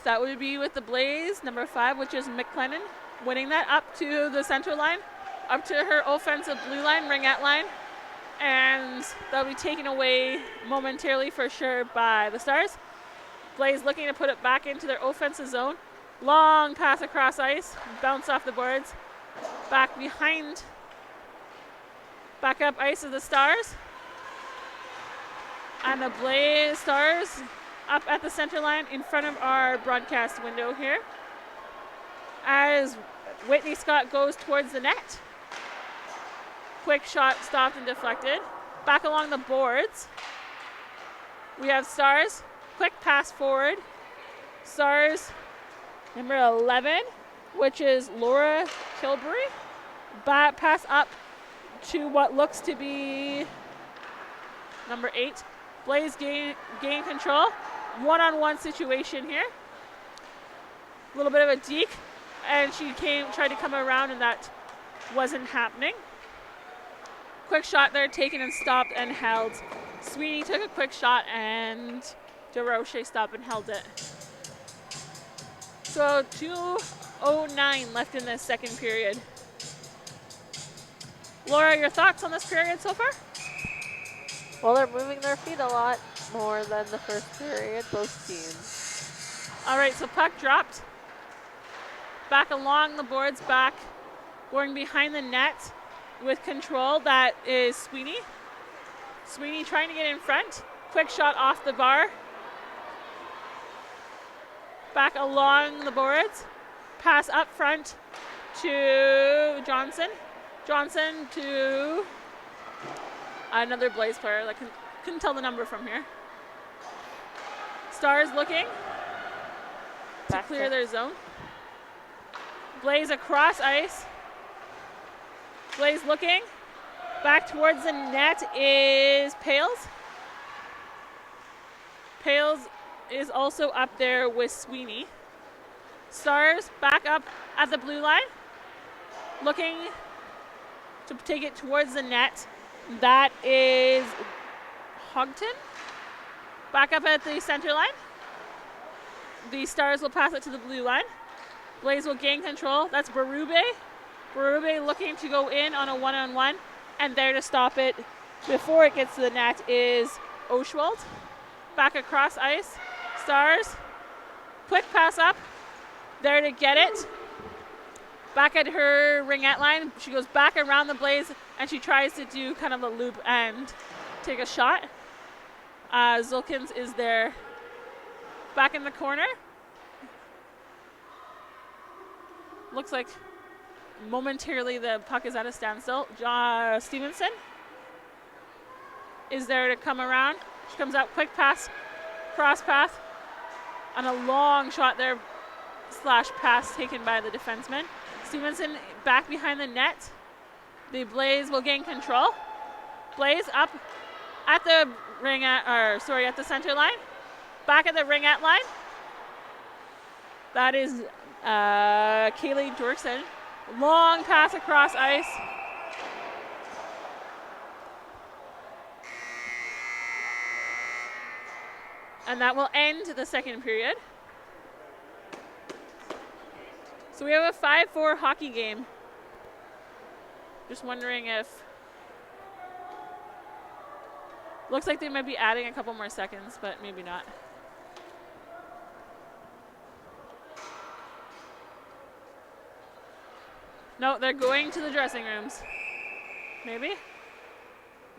That would be with the Blaze, number 5, which is McLennan, winning that up to the center line, up to her offensive blue line, ringette line, and that'll be taken away momentarily for sure by the Stars. Blaze looking to put it back into their offensive zone. Long pass across ice, bounce off the boards, back behind, back up ice of the Stars. And the Blaze Stars up at the center line in front of our broadcast window here. As Whitney Scott goes towards the net. Quick shot stopped and deflected. Back along the boards. We have Stars. Quick pass forward. Stars number 11, which is Laura Kilbury. Pass up to what looks to be number 8. Blaze gain control. One-on-one situation here. A little bit of a deke, and she tried to come around, and that wasn't happening. Quick shot there, taken and stopped and held. Sweeney took a quick shot, and DeRoche stopped and held it. So 2:09 left in this second period. Laura, your thoughts on this period so far? Well, they're moving their feet a lot more than the first period, both teams. All right, so puck dropped. Back along the boards, back, going behind the net with control. That is Sweeney. Sweeney trying to get in front. Quick shot off the bar. Back along the boards. Pass up front to Johnson. Johnson to another Blaze player. I couldn't tell the number from here. Stars looking to clear their zone. Blaze across ice. Blaze looking. Back towards the net is Pales. Pales is also up there with Sweeney. Stars back up at the blue line. Looking to take it towards the net. That is Hogton. Back up at the center line. The Stars will pass it to the blue line. Blaze will gain control. That's Berube. Berube looking to go in on a one-on-one. And there to stop it before it gets to the net is Oshwald. Back across ice. Stars. Quick pass up. There to get it. Back at her ringette line. She goes back around the Blaze and she tries to do kind of a loop and take a shot. Zulkins is there. Back in the corner. Looks like momentarily the puck is at a standstill. Stevenson is there to come around. She comes out, quick pass, cross path, and a long shot there, slash pass taken by the defenseman. Stevenson back behind the net. The Blaze will gain control. Blaze up at the at the center line. Back at the ringette line. That is Kaylee Dorkson. Long pass across ice. And that will end the second period. So we have a 5-4 hockey game. Just wondering if... Looks like they might be adding a couple more seconds, but maybe not. No, they're going to the dressing rooms. Maybe?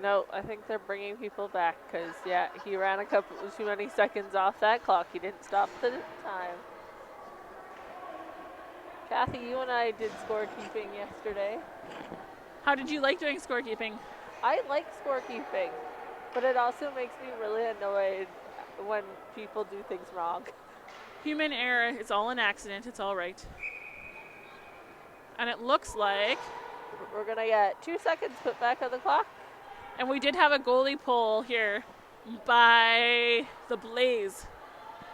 No, I think they're bringing people back because, yeah, he ran a couple too many seconds off that clock. He didn't stop the time. Kathy, you and I did scorekeeping yesterday. How did you like doing scorekeeping? I like scorekeeping, but it also makes me really annoyed when people do things wrong. Human error. It's all an accident. It's all right. And it looks like we're going to get 2 seconds put back on the clock. And we did have a goalie pull here by the Blaze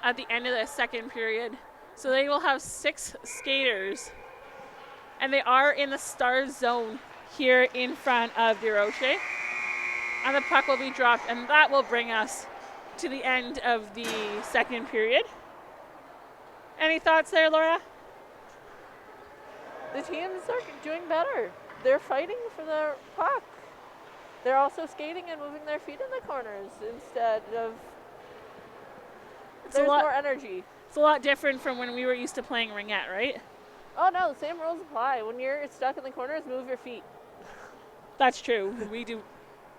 at the end of the second period. So they will have 6 skaters. And they are in the Stars zone here in front of DeRoche. And the puck will be dropped. And that will bring us to the end of the second period. Any thoughts there, Laura? The teams are doing better. They're fighting for the puck. They're also skating and moving their feet in the corners instead of... There's more energy. It's a lot different from when we were used to playing ringette, right? Oh, no, the same rules apply. When you're stuck in the corners, move your feet. That's true. We do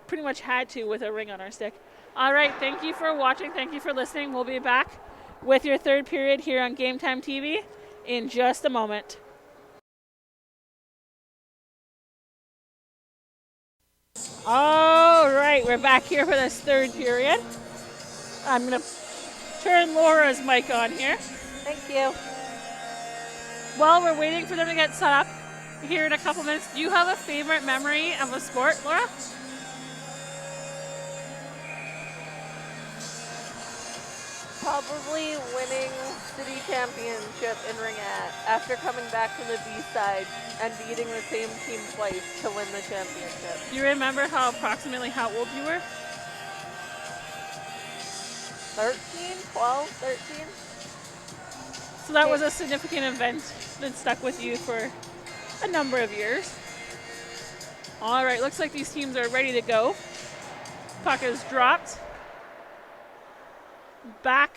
pretty much had to with a ring on our stick. All right, thank you for watching. Thank you for listening. We'll be back with your third period here on Game Time TV in just a moment. All right, we're back here for this third period. I'm going to turn Laura's mic on here. Thank you. While we're waiting for them to get set up here in a couple minutes, do you have a favorite memory of a sport, Laura? Probably winning city championship in ringette after coming back from the B-side and beating the same team twice to win the championship. Do you remember approximately how old you were? 13, 12, 13. So that was a significant event that stuck with you for a number of years. All right, looks like these teams are ready to go. Puck is dropped. Back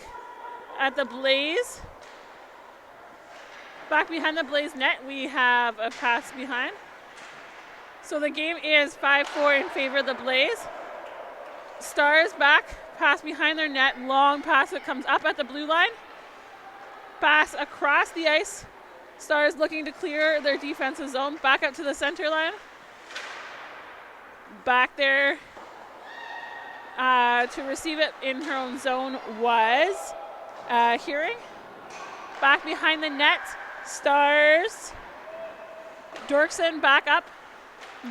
at the Blaze. Back behind the Blaze net, we have a pass behind. So the game is 5-4 in favor of the Blaze. Stars back, pass behind their net, long pass that comes up at the blue line. Pass across the ice Stars looking to clear their defensive zone. Back up to the center line. Back there to receive it in her own zone was Hearing. Back behind the net. Stars. Dirksen back up.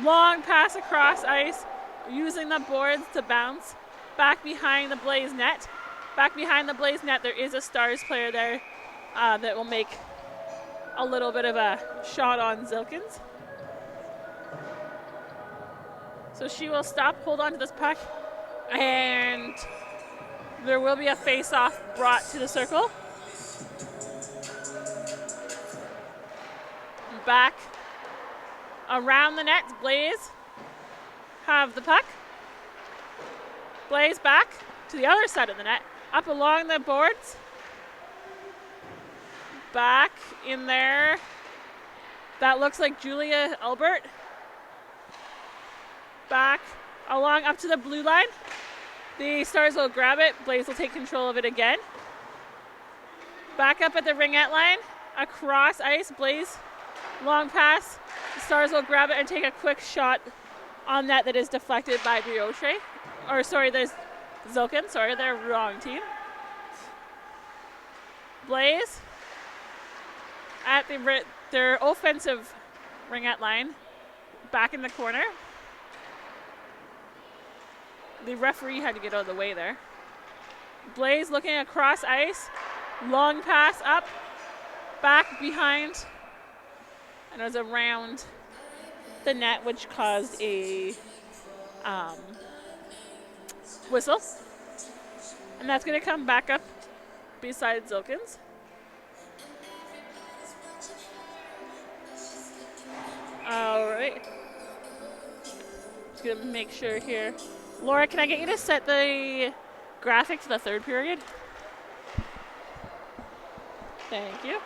Long pass across ice. Using the boards to bounce. Back behind the Blaze net. Back behind the Blaze net, there is a Stars player there that will make a little bit of a shot on Zilkins. So she will stop, hold on to this puck, and there will be a face-off brought to the circle. Back around the net, Blaze have the puck. Blaze back to the other side of the net, up along the boards. Back in there. That looks like Julia Albert. Back along up to the blue line. The Stars will grab it. Blaze will take control of it again. Back up at the ringette line. Across ice. Blaze. Long pass. The Stars will grab it and take a quick shot on that is deflected by Brioche. Or sorry, there's Zilkin. Sorry, they're wrong team. Blaze at their offensive ringette line. Back in the corner. The referee had to get out of the way there. Blaze looking across ice. Long pass up. Back behind. And it was around the net, which caused a whistle. And that's going to come back up beside Zilkins. All right. Just going to make sure here. Laura, can I get you to set the graphic to the third period? Thank you.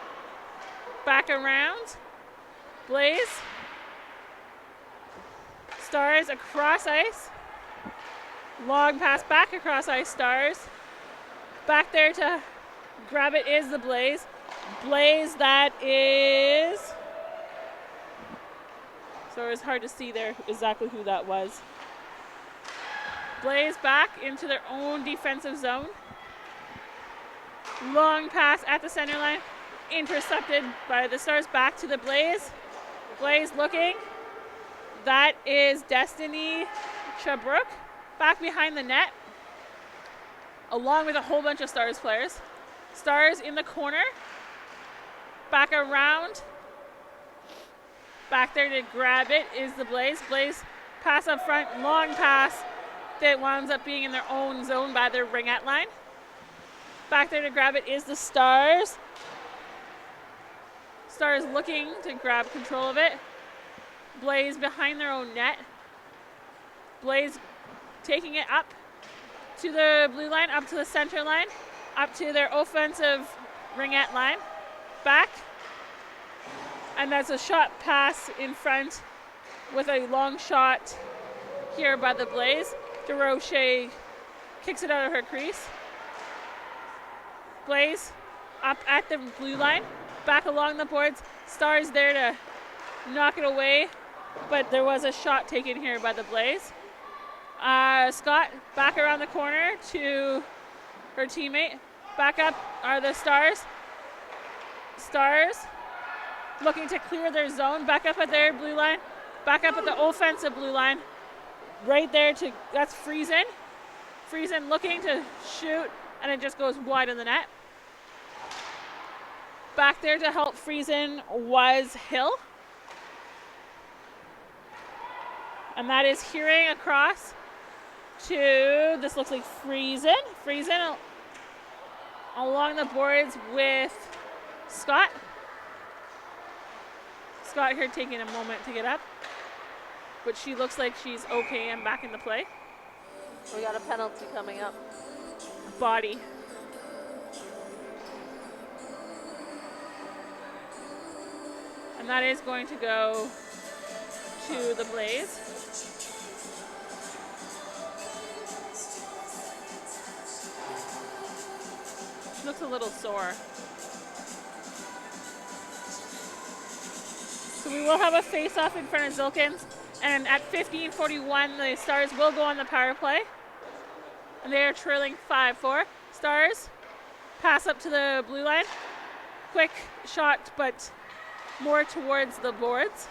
Back around. Blaze. Stars across ice. Long pass back across ice, Stars. Back there to grab it is the Blaze. Blaze, that is... So it's hard to see there exactly who that was. Blaze back into their own defensive zone. Long pass at the center line. Intercepted by the Stars. Back to the Blaze. Blaze looking. That is Destiny Chabrook. Back behind the net. Along with a whole bunch of Stars players. Stars in the corner. Back around. Back there to grab it is the Blaze. Blaze pass up front. Long pass that winds up being in their own zone by their ringette line. Back there to grab it is the Stars. Stars looking to grab control of it. Blaze behind their own net. Blaze taking it up to the blue line, up to the center line, up to their offensive ringette line. Back. And that's a shot pass in front with a long shot here by the Blaze. DeRoche kicks it out of her crease. Blaze up at the blue line, back along the boards. Stars there to knock it away, but there was a shot taken here by the Blaze. Scott back around the corner to her teammate. Back up are the Stars. Stars looking to clear their zone. Back up at their blue line. Back up at the offensive blue line. Right there to, that's Friesen. Friesen looking to shoot, and it just goes wide in the net. Back there to help Friesen was Hill. And that is Hearing across to, this looks like Friesen. Friesen along the boards with Scott. Scott here taking a moment to get up. But she looks like she's okay and back in the play. We got a penalty coming up. Body. And that is going to go to the Blaze. She looks a little sore. So we will have a face-off in front of Zilkins. And at 15:41, the Stars will go on the power play. And they are trailing 5-4. Stars pass up to the blue line. Quick shot, but more towards the boards.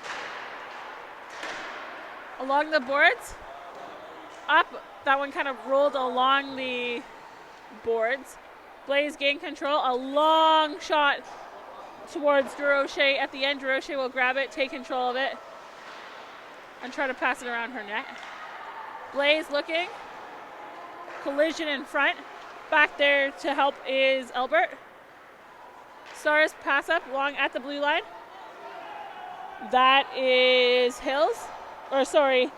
Along the boards. Up. That one kind of rolled along the boards. Blaze gained control. A long shot towards Durocher. At the end, Durocher will grab it, take control of it, and try to pass it around her net. Blaze looking. Collision in front. Back there to help is Albert. Stars pass up long at the blue line. That is Hills. Or sorry,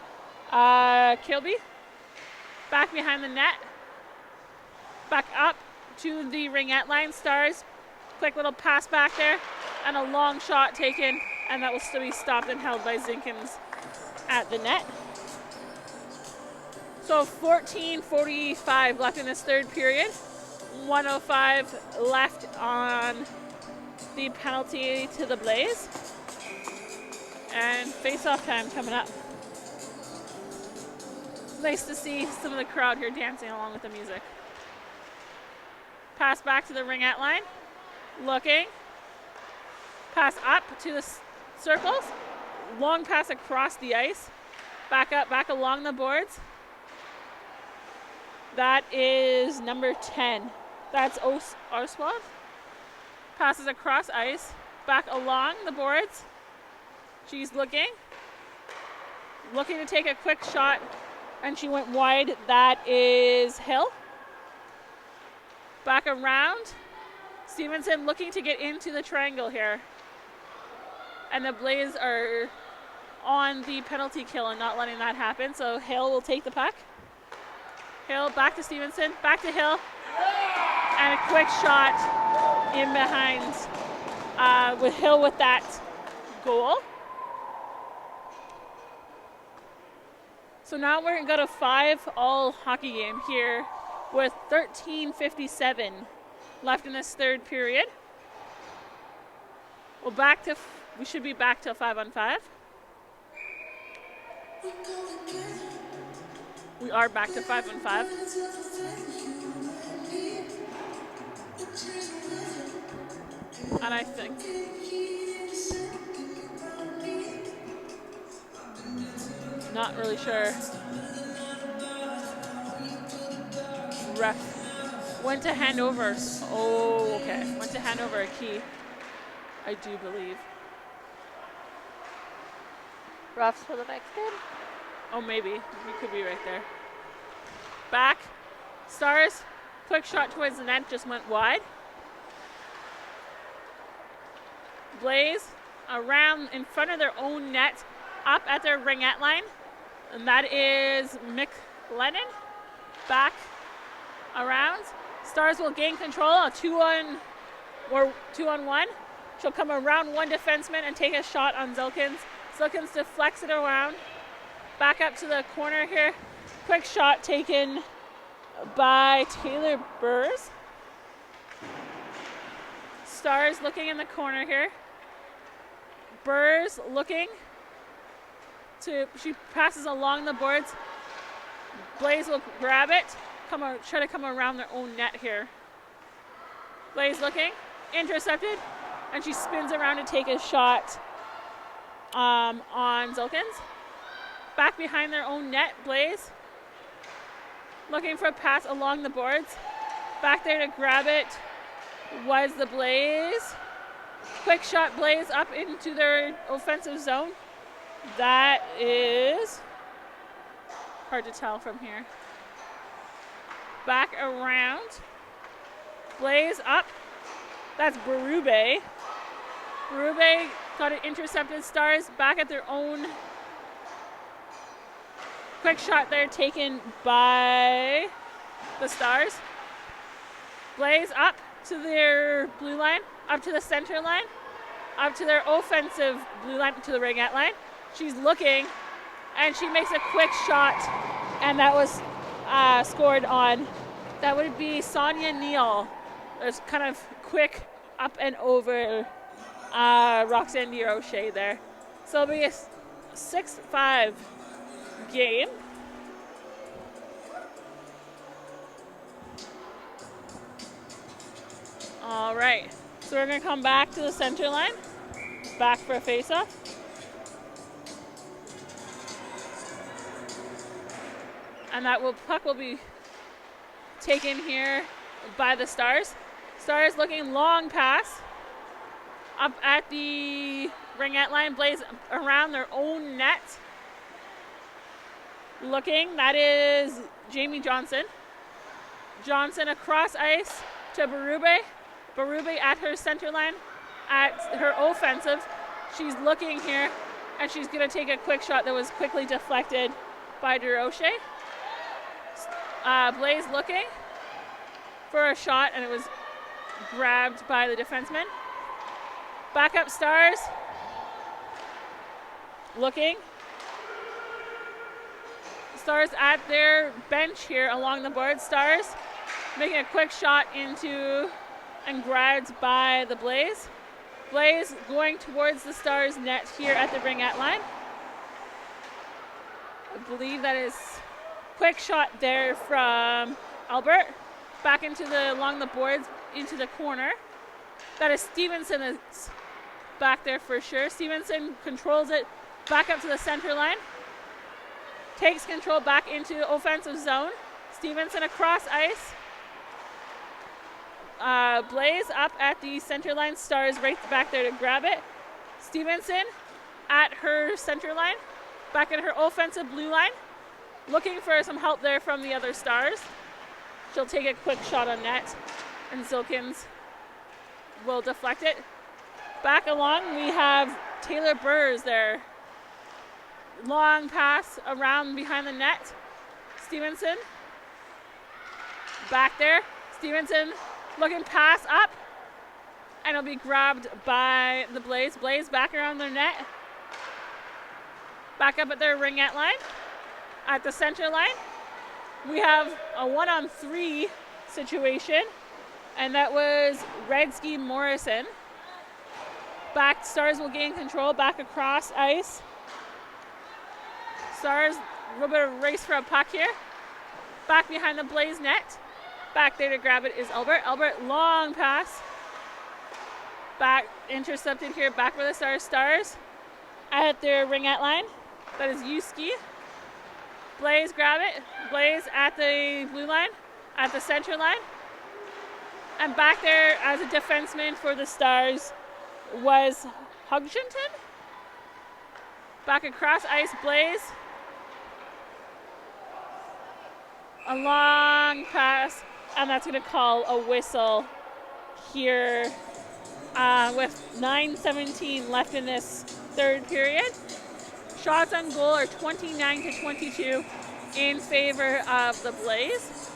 Kilby. Back behind the net. Back up to the ringette line. Stars, quick little pass back there. And a long shot taken. And that will still be stopped and held by Zinkins at the net. So 14:45 left in this third period. 1:05 left on the penalty to the Blaze. And face-off time coming up. Nice to see some of the crowd here dancing along with the music. Pass back to the ringette line. Looking. Pass up to the circles. Long pass across the ice. Back up, back along the boards. That is number 10. That's Oswald. Passes across ice. Back along the boards. She's looking. Looking to take a quick shot. And she went wide. That is Hill. Back around. Stevenson looking to get into the triangle here. And the Blaze are on the penalty kill and not letting that happen. So Hill will take the puck. Hill back to Stevenson. Back to Hill. And a quick shot in behind with Hill with that goal. So now we're going to go to 5-all hockey game here with 13:57 left in this third period. We should be back to 5-on-5. We are back to 5-on-5. And I think not really sure. Ref went to hand over. Oh, okay. Went to hand over a key, I do believe. Refs for the next game? Oh, maybe. You could be right there. Back. Stars. Quick shot towards the net. Just went wide. Blaze around in front of their own net. Up at their ringette line. And that is McLennan. Back around. Stars will gain control. A 2-on-1. She'll come around one defenseman and take a shot on Zilkins. Zilkins deflects it around. Back up to the corner here. Quick shot taken by Taylor Burrs. Stars looking in the corner here. Burrs looking. She passes along the boards. Blaze will grab it. Try to come around their own net here. Blaze looking. Intercepted. And she spins around to take a shot on Zilkins. Back behind their own net, Blaze. Looking for a pass along the boards. Back there to grab it was the Blaze. Quick shot, Blaze up into their offensive zone. That is hard to tell from here. Back around. Blaze up. That's Berube. Berube got it intercepted. Stars back at their own. Quick shot there taken by the Stars. Blaze up to their blue line, up to the center line, up to their offensive blue line, to the ringette line. She's looking, and she makes a quick shot, and that was scored on. That would be Sonia Neal. There's kind of quick up and over Roxanne Durocher there. So it'll be a 6-5 game. All right, so we're gonna come back to the center line, back for a face-off. And that puck will be taken here by the Stars. Stars looking long pass up at the ringette line, Blaze around their own net. Looking, that is Jamie Johnson. Johnson across ice to Berube. Berube at her center line, at her offensive. She's looking here, and she's going to take a quick shot that was quickly deflected by DeRoche. Blaze looking for a shot, and it was grabbed by the defenseman. Back up Stars. Looking. Stars at their bench here along the board. Stars making a quick shot into and grabbed by the Blaze. Blaze going towards the Stars net here at the ringette line. I believe that is quick shot there from Albert. Back into along the boards into the corner. That is Stevenson is back there for sure. Stevenson controls it back up to the center line. Takes control back into offensive zone. Stevenson across ice. Blaze up at the center line. Stars right back there to grab it. Stevenson at her center line. Back at her offensive blue line. Looking for some help there from the other Stars. She'll take a quick shot on net. And Zilkins will deflect it. Back along we have Taylor Burrs there. Long pass around behind the net. Stevenson back there. Stevenson looking pass up, and it'll be grabbed by the Blaze. Blaze back around their net. Back up at their ringette line. At the center line, we have a 1-on-3 situation, and that was Redsky Morrison. Back Stars will gain control back across ice. Stars, a little bit of race for a puck here. Back behind the Blaze net. Back there to grab it is Albert. Albert, long pass. Back, intercepted here, back for the Stars. Stars at their ringette line. That is Yuski. Blaze, grab it. Blaze at the blue line, at the center line. And back there as a defenseman for the Stars was Hugginton. Back across ice, Blaze. A long pass, and that's going to call a whistle here with 9:17 left in this third period. Shots on goal are 29-22 in favor of the Blaze.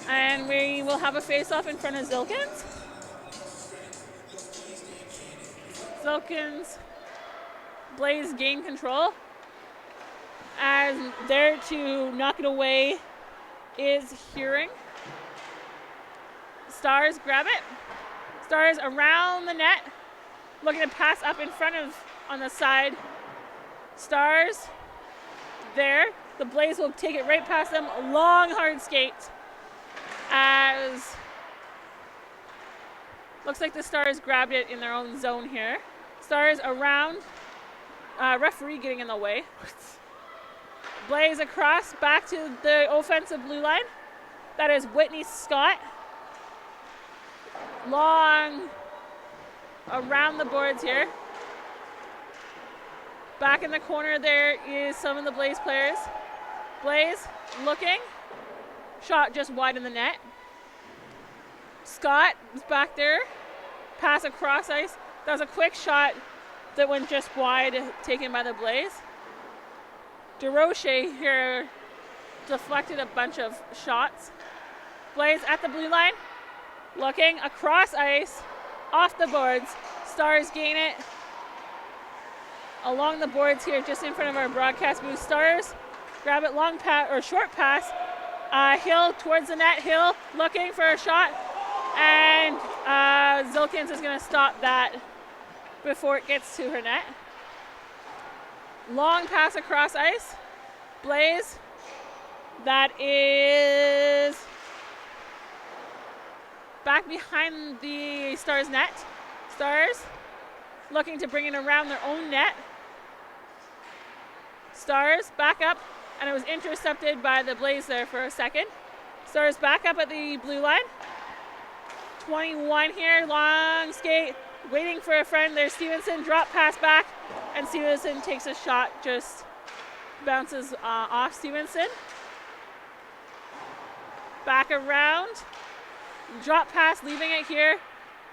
And we will have a face-off in front of Zilkins. Zilkins, Blaze gain control. As there to knock it away is Hearing. Stars grab it. Stars around the net. Looking to pass up in front of on the side. Stars there. The Blaze will take it right past them. A long hard skate. As looks like the Stars grabbed it in their own zone here. Stars around. Referee getting in the way. Blaze across back to the offensive blue line. That is Whitney Scott. Long around the boards here. Back in the corner there is some of the Blaze players. Blaze looking. Shot just wide in the net. Scott is back there. Pass across ice. That was a quick shot that went just wide, taken by the Blaze. DeRoche here deflected a bunch of shots. Blaze at the blue line. Looking across ice. Off the boards. Stars gain it. Along the boards here, just in front of our broadcast booth. Stars grab it, long pass or short pass. Hill towards the net. Hill looking for a shot. And Zilkins is going to stop that before it gets to her net. Long pass across ice. Blaze. That is back behind the Stars net. Stars looking to bring it around their own net. Stars back up, and it was intercepted by the Blaze there for a second. Stars back up at the blue line. 21 here, long skate, waiting for a friend. There's Stevenson, drop pass back, and Stevenson takes a shot, just bounces off Stevenson. Back around, drop pass, leaving it here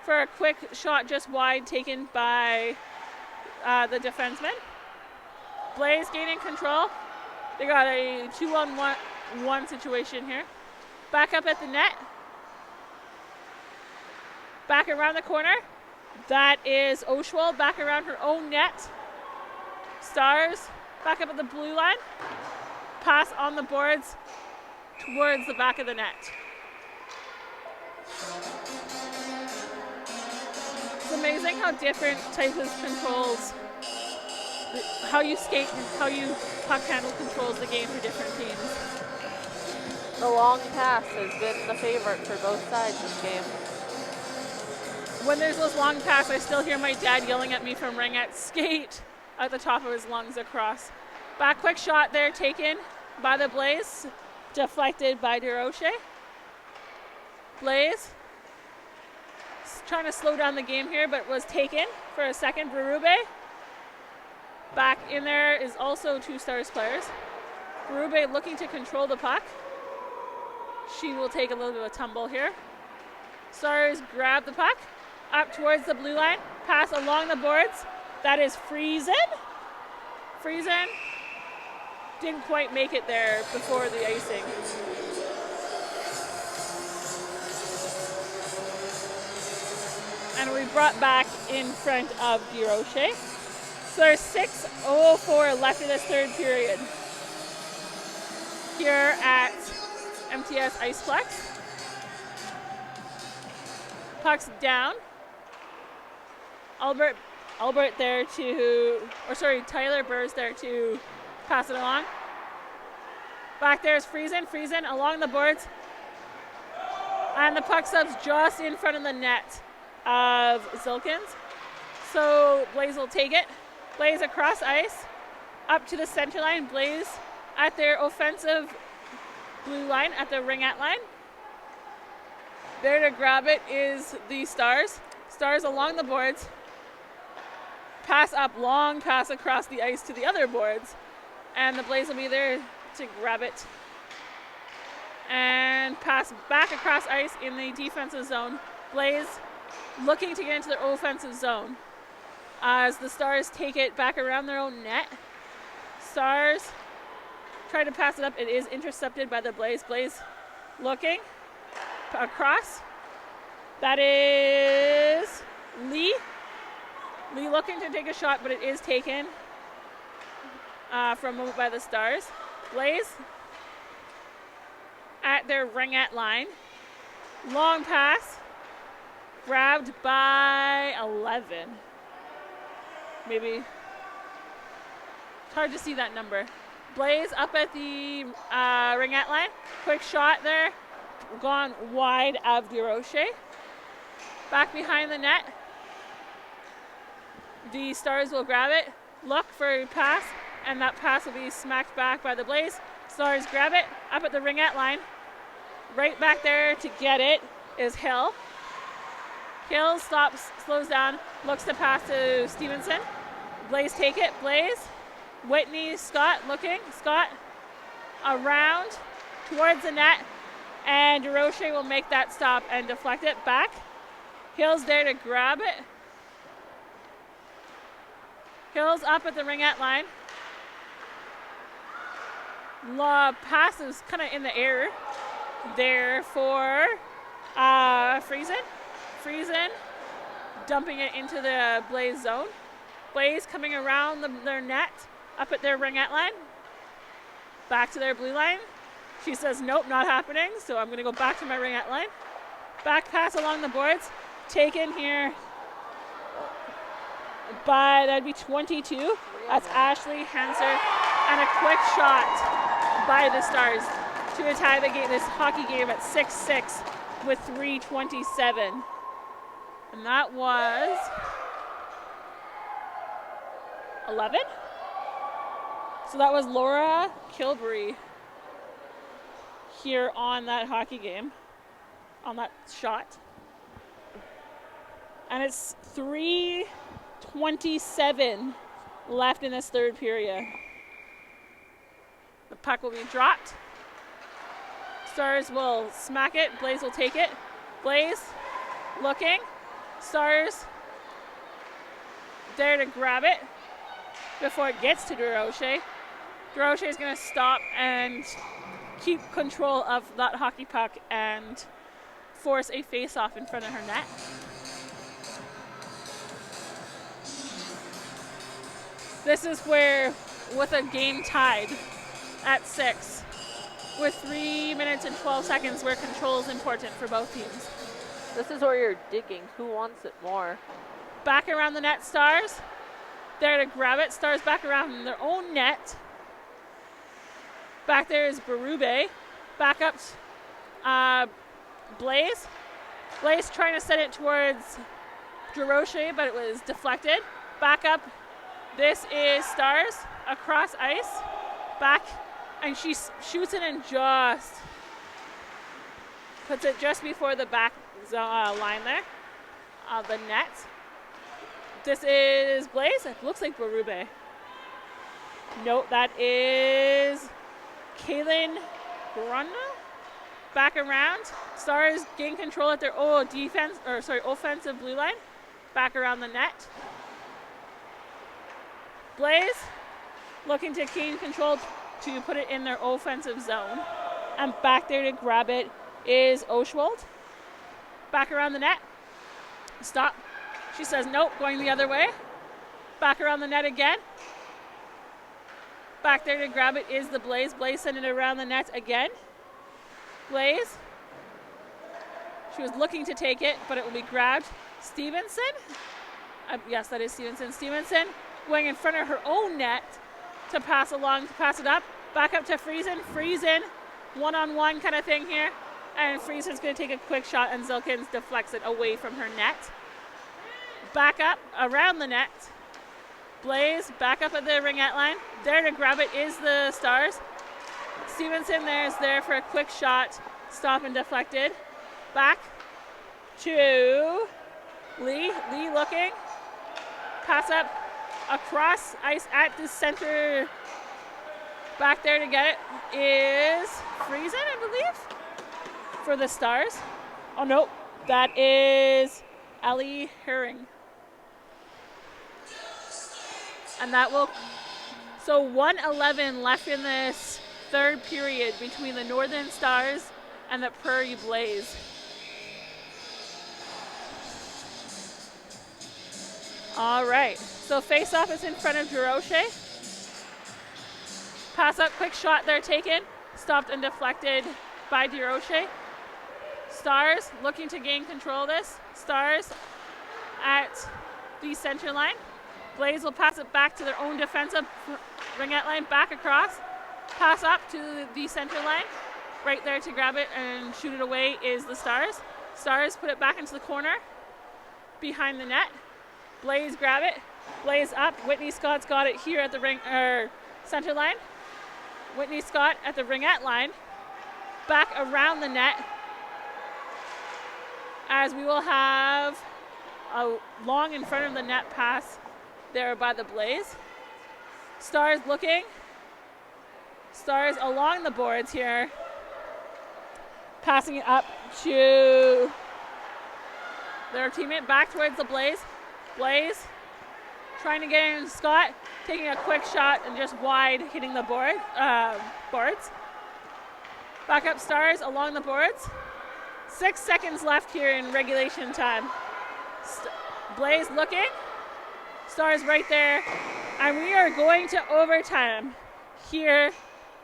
for a quick shot just wide, taken by the defenseman. Blaze gaining control. They got a 2-on-1 situation here. Back up at the net. Back around the corner. That is Oshwald back around her own net. Stars back up at the blue line. Pass on the boards towards the back of the net. It's amazing how different types of controls, how you skate and how you puck handle controls the game for different teams. The long pass has been the favorite for both sides this game. When there's those long passes, I still hear my dad yelling at me from ringette, skate at the top of his lungs across. Back quick shot there taken by the Blaze, deflected by DeRoche. Blaze trying to slow down the game here, but was taken for a second. Berube. Back in there is also two Stars players. Berube looking to control the puck. She will take a little bit of a tumble here. Stars grab the puck up towards the blue line, pass along the boards. That is Friesen. Friesen didn't quite make it there before the icing. And we brought back in front of DeRoche. So there's 6:04 left in this third period here at MTS Iceplex. Puck's down. Tyler Burr's there to pass it along. Back there's Friesen. Friesen along the boards. And the puck subs just in front of the net of Zilkins. So Blaze will take it. Blaze across ice, up to the center line. Blaze at their offensive blue line, at the ringette line. There to grab it is the Stars. Stars along the boards. Pass up, long pass across the ice to the other boards. And the Blaze will be there to grab it. And pass back across ice in the defensive zone. Blaze looking to get into their offensive zone. As the Stars take it back around their own net. Stars try to pass it up. It is intercepted by the Blaze. Blaze looking across. That is Lee. Lee looking to take a shot, but it is taken from by the Stars. Blaze at their ringette line. Long pass. Grabbed by 11. Maybe. It's hard to see that number. Blaze up at the ringette line. Quick shot there. Gone wide of DeRoche. Back behind the net. The Stars will grab it. Look for a pass. And that pass will be smacked back by the Blaze. Stars grab it. Up at the ringette line. Right back there to get it is Hill. Hill stops, slows down, looks to pass to Stevenson. Blaze take it. Blaze. Whitney, Scott looking. Scott around towards the net. And DeRoche will make that stop and deflect it back. Hill's there to grab it. Hill's up at the ringette line. Pass is kind of in the air there for Friesen. Friesen dumping it into the Blaze zone. Blaze coming around their net, up at their ringette line. Back to their blue line. She says, nope, not happening, so I'm going to go back to my ringette line. Back pass along the boards taken here by, that'd be 22. That's Ashley Hanser, and a quick shot by the Stars to tie the game, this hockey game at 6-6 with 3:27. And that was 11. So that was Laura Kilbury here on that hockey game, on that shot. And it's 3:27 left in this third period. The puck will be dropped. Stars will smack it. Blaze will take it. Blaze looking. Stars there to grab it before it gets to Durocher. Durocher is going to stop and keep control of that hockey puck and force a face-off in front of her net. This is where, with a game tied at 6, with 3 minutes and 12 seconds, where control is important for both teams. This is where you're digging. Who wants it more? Back around the net, Stars. There to grab it. Stars back around their own net. Back there is Berube. Back up Blaze. Blaze trying to send it towards Durocher, but it was deflected. Back up. This is Stars across ice. Back, and she shoots it and just puts it just before the back line there of the net. This is Blaze. It looks like Berube. Nope, that is Kaylin Grunda. Back around. Stars gain control at their offensive blue line. Back around the net. Blaze looking to gain control to put it in their offensive zone. And back there to grab it is Oshwald. Back around the net. Stop. She says nope, going the other way. Back around the net again. Back there to grab it is the Blaze. Blaze sending it around the net again. Blaze. She was looking to take it, but it will be grabbed. Stevenson. Yes, that is Stevenson. Stevenson going in front of her own net to pass along, to pass it up. Back up to Friesen. Friesen, one-on-one kind of thing here. And Friesen's going to take a quick shot, and Zilkins deflects it away from her net. Back up around the net. Blaze back up at the ringette line. There to grab it is the Stars. Stevenson is there for a quick shot. Stop and deflected. Back to Lee. Lee looking. Pass up across ice at the center. Back there to get it is Friesen, I believe, for the Stars. Oh, no. That is Ellie Herring. And that will, so 1:11 left in this third period between the Northern Stars and the Prairie Blaze. All right, so face-off is in front of Durocher. Pass up, quick shot there taken, stopped and deflected by Durocher. Stars looking to gain control of this. Stars at the center line. Blaze will pass it back to their own defensive ringette line, back across. Pass up to the center line. Right there to grab it and shoot it away is the Stars. Stars put it back into the corner behind the net. Blaze grab it. Blaze up. Whitney Scott's got it here at the center line. Whitney Scott at the ringette line. Back around the net. As we will have a long in front of the net pass there by the Blaze. Stars looking. Stars along the boards here. Passing it up to their teammate, back towards the Blaze. Blaze trying to get in. Scott taking a quick shot and just wide, hitting the boards. Back up Stars along the boards. 6 seconds left here in regulation time. Blaze looking. Stars right there. And we are going to overtime here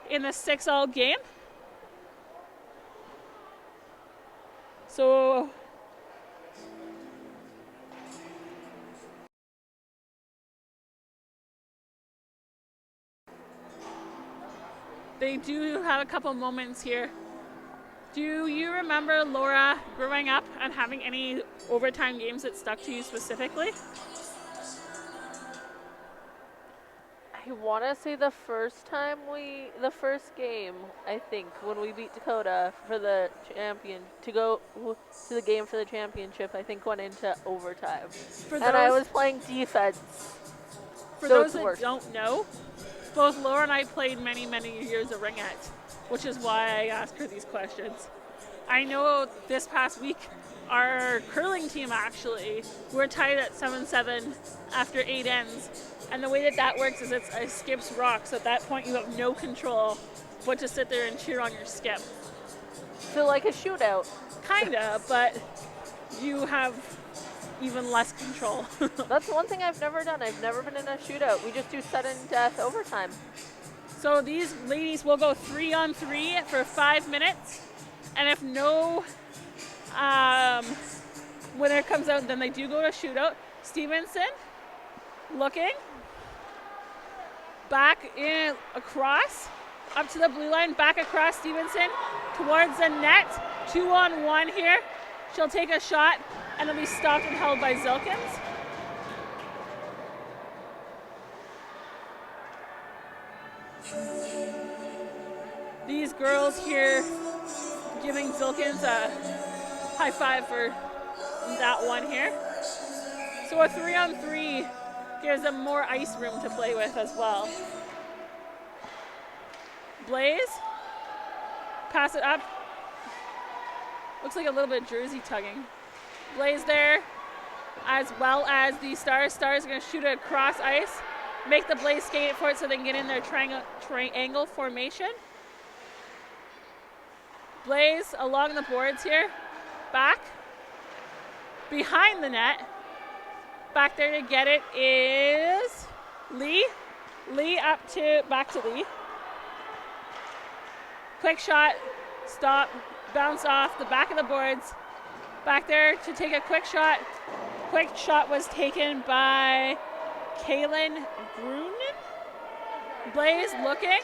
in the 6-all game. So They do have a couple moments here. Do you remember, Laura, growing up and having any overtime games that stuck to you specifically? I want to say the first game, I think, when we beat Dakota for the to go to the game for the championship, I think went into overtime. And I was playing defense. For those that don't know, both Laura and I played many, many years of ringette, which is why I ask her these questions. I know this past week, our curling team actually, we're tied at 7-7 after 8 ends. And the way that works is it's a skips rock, so at that point you have no control but to sit there and cheer on your skip. Feel like a shootout. Kinda, but you have even less control. That's one thing I've never done. I've never been in a shootout. We just do sudden death overtime. So these ladies will go 3-on-3 for 5 minutes, and if no winner comes out, then they do go to shootout. Stevenson looking back in across up to the blue line, back across Stevenson towards the net. 2-on-1 here. She'll take a shot and it'll be stopped and held by Zilkins. These girls here giving Zilkins a high five for that one here. So a 3-on-3 gives them more ice room to play with as well. Blaze, pass it up. Looks like a little bit jersey tugging. Blaze there, as well as the Stars. Stars are going to shoot it across ice, make the Blaze skate for it so they can get in their triangle formation. Blaze along the boards here, back, behind the net. Back there to get it is Lee. Lee back to Lee. Quick shot, stop, bounce off the back of the boards. Back there to take a quick shot. Quick shot was taken by Kaylin Brunin. Blaze looking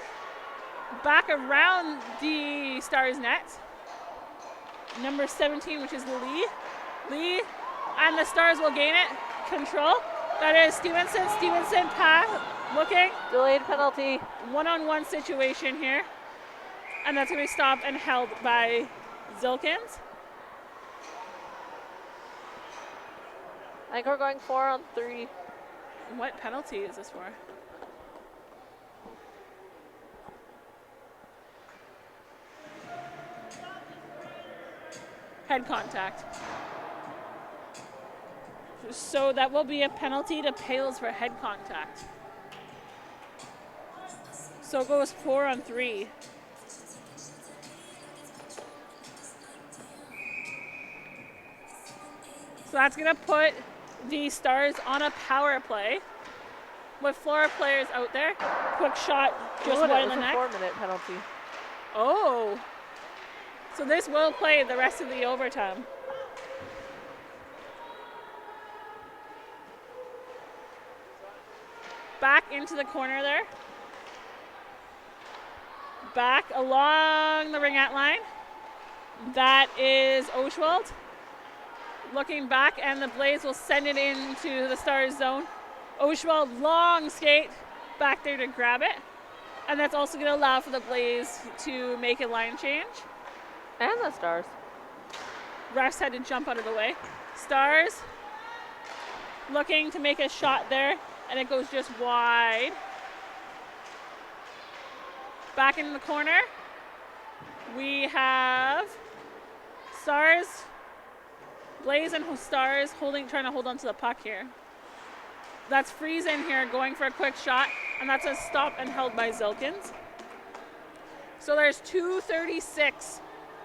back around the Stars net. Number 17, which is Lee. Lee, and the Stars will gain it. Control. That is Stevenson. Stevenson pass looking. Delayed penalty. 1-on-1 situation here. And that's going to be stopped and held by Zilkins. I think we're going 4-on-3. What penalty is this for? Head contact. So that will be a penalty to Pales for head contact. So it goes 4-on-3. So that's going to put the Stars on a power play with 4 players out there. Quick shot, just one in the neck. 4-minute penalty. Oh. So this will play the rest of the overtime. Back into the corner there. Back along the ringette line. That is Oshwald. Looking back, and the Blaze will send it into the Stars zone. Oshwald, long skate back there to grab it. And that's also going to allow for the Blaze to make a line change. And the Stars. Refs had to jump out of the way. Stars looking to make a shot there, and it goes just wide. Back in the corner, we have Stars, Blaze and Stars trying to hold on to the puck here. That's Friesen here going for a quick shot, and that's a stop and held by Zilkins. So there's 2:36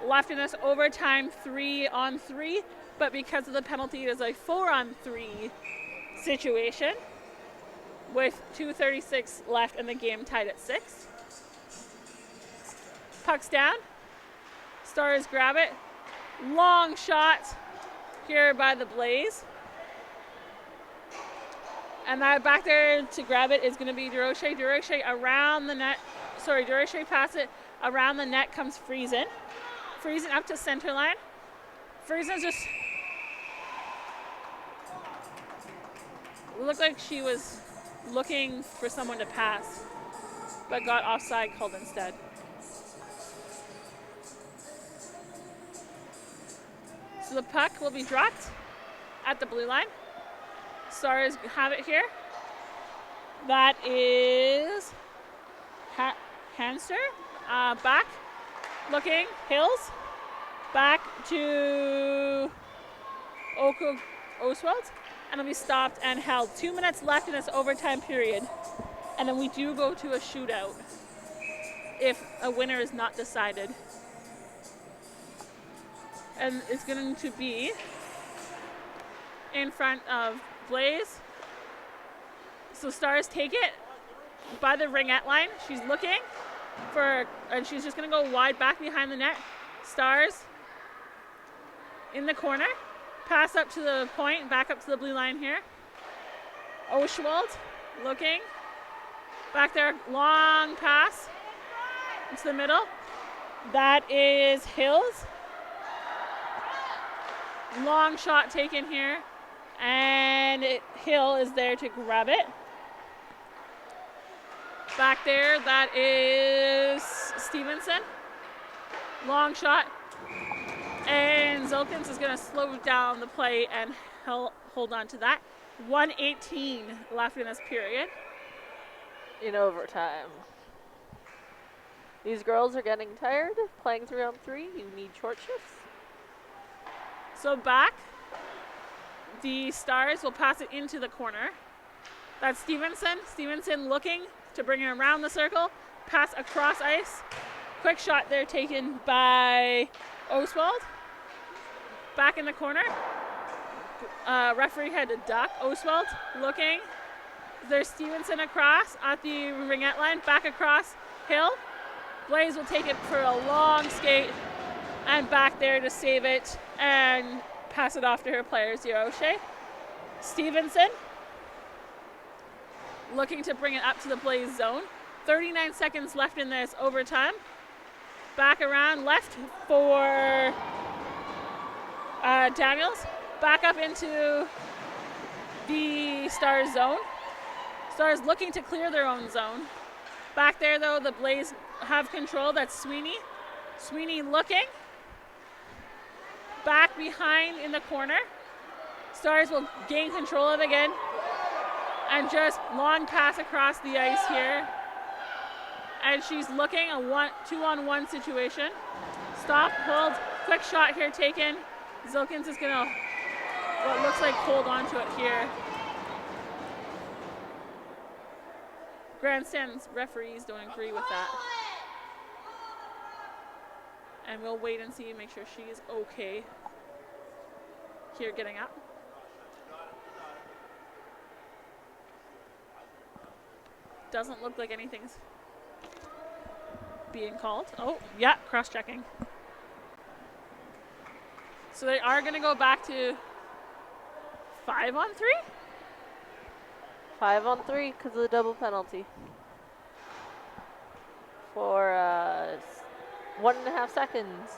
left in this overtime 3-on-3, but because of the penalty, it is a 4-on-3 situation with 2:36 left in the game, tied at 6. Puck's down. Stars grab it. Long shot here by the Blaze. And that back there to grab it is going to be Durocher. Durocher around the net Durocher pass it around the net, comes Friesen. Friesen up to center line. Friesen's just looked like she was looking for someone to pass, but got offside called instead. So the puck will be dropped at the blue line. Stars have it here. That is Hanster. Back, looking, Hills. Back to Oswald. And it'll be stopped and held. 2 minutes left in this overtime period. And then we do go to a shootout if a winner is not decided. And it's going to be in front of Blaze. So Stars take it by the ringette line. She's looking for, and she's just going to go wide back behind the net. Stars in the corner. Pass up to the point, back up to the blue line here. Oswald looking. Back there, long pass into the middle. That is Hills. Long shot taken here. And Hill is there to grab it. Back there, that is Stevenson. Long shot. And Zilkins is going to slow down the play and hold on to that. 1:18 left in this period. In overtime. These girls are getting tired. Playing 3-on-3, you need short shifts. So back, the Stars will pass it into the corner. That's Stevenson. Stevenson looking to bring it around the circle. Pass across ice. Quick shot there taken by Oswald. Back in the corner. Referee had to duck. Oswald looking. There's Stevenson across at the ringette line. Back across Hill. Blaze will take it for a long skate. And back there to save it and pass it off to her player, Durocher. Stevenson looking to bring it up to the Blaze zone. 39 seconds left in this overtime. Back around left for Daniels. Back up into the Stars zone. Stars looking to clear their own zone. Back there though, the Blaze have control. That's Sweeney. Sweeney looking. Back behind in the corner. Stars will gain control of it again. And just long pass across the ice here. And she's looking, a 2-on-1 situation. Stop, hold, quick shot here taken. Zilkins is gonna, what looks like, hold on to it here. Grandstands referees don't agree with that. And we'll wait and see, make sure she's okay here getting up. Doesn't look like anything's being called. Oh, yeah, cross-checking. So they are going to go back to 5-on-3? 5-on-3 because of the double penalty. For 1.5 seconds.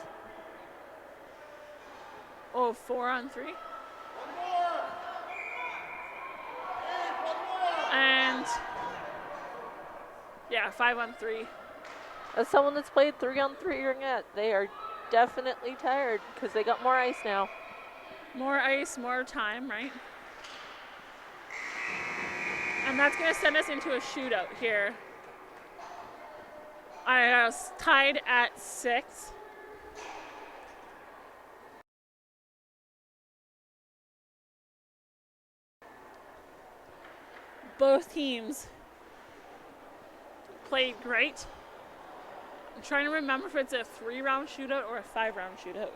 Oh, 4-on-3? And yeah, 5-on-3. As someone that's played 3-on-3 ringette, they are definitely tired because they got more ice now. More ice, more time, right? And that's going to send us into a shootout here. I was tied at 6. Both teams played great. I'm trying to remember if it's a 3-round shootout or a 5-round shootout.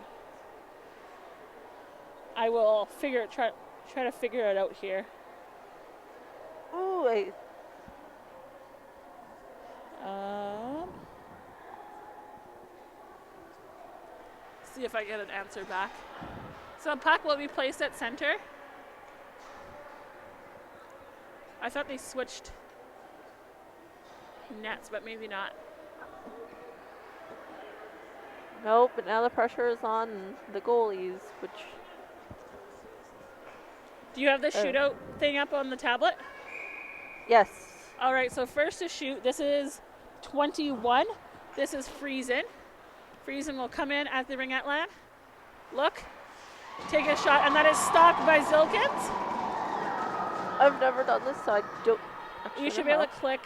I will try to figure it out here. Oh, wait. See if I get an answer back. So the puck will be placed at center. I thought they switched nets, but maybe not. Nope, but now the pressure is on the goalies, which... Do you have the shootout thing up on the tablet? Yes. All right, so first to shoot, this is 21. This is Friesen. Friesen will come in at the ringette line. Look, take a shot, and that is stopped by Zilkins. I've never done this, so I don't... You should be able to click.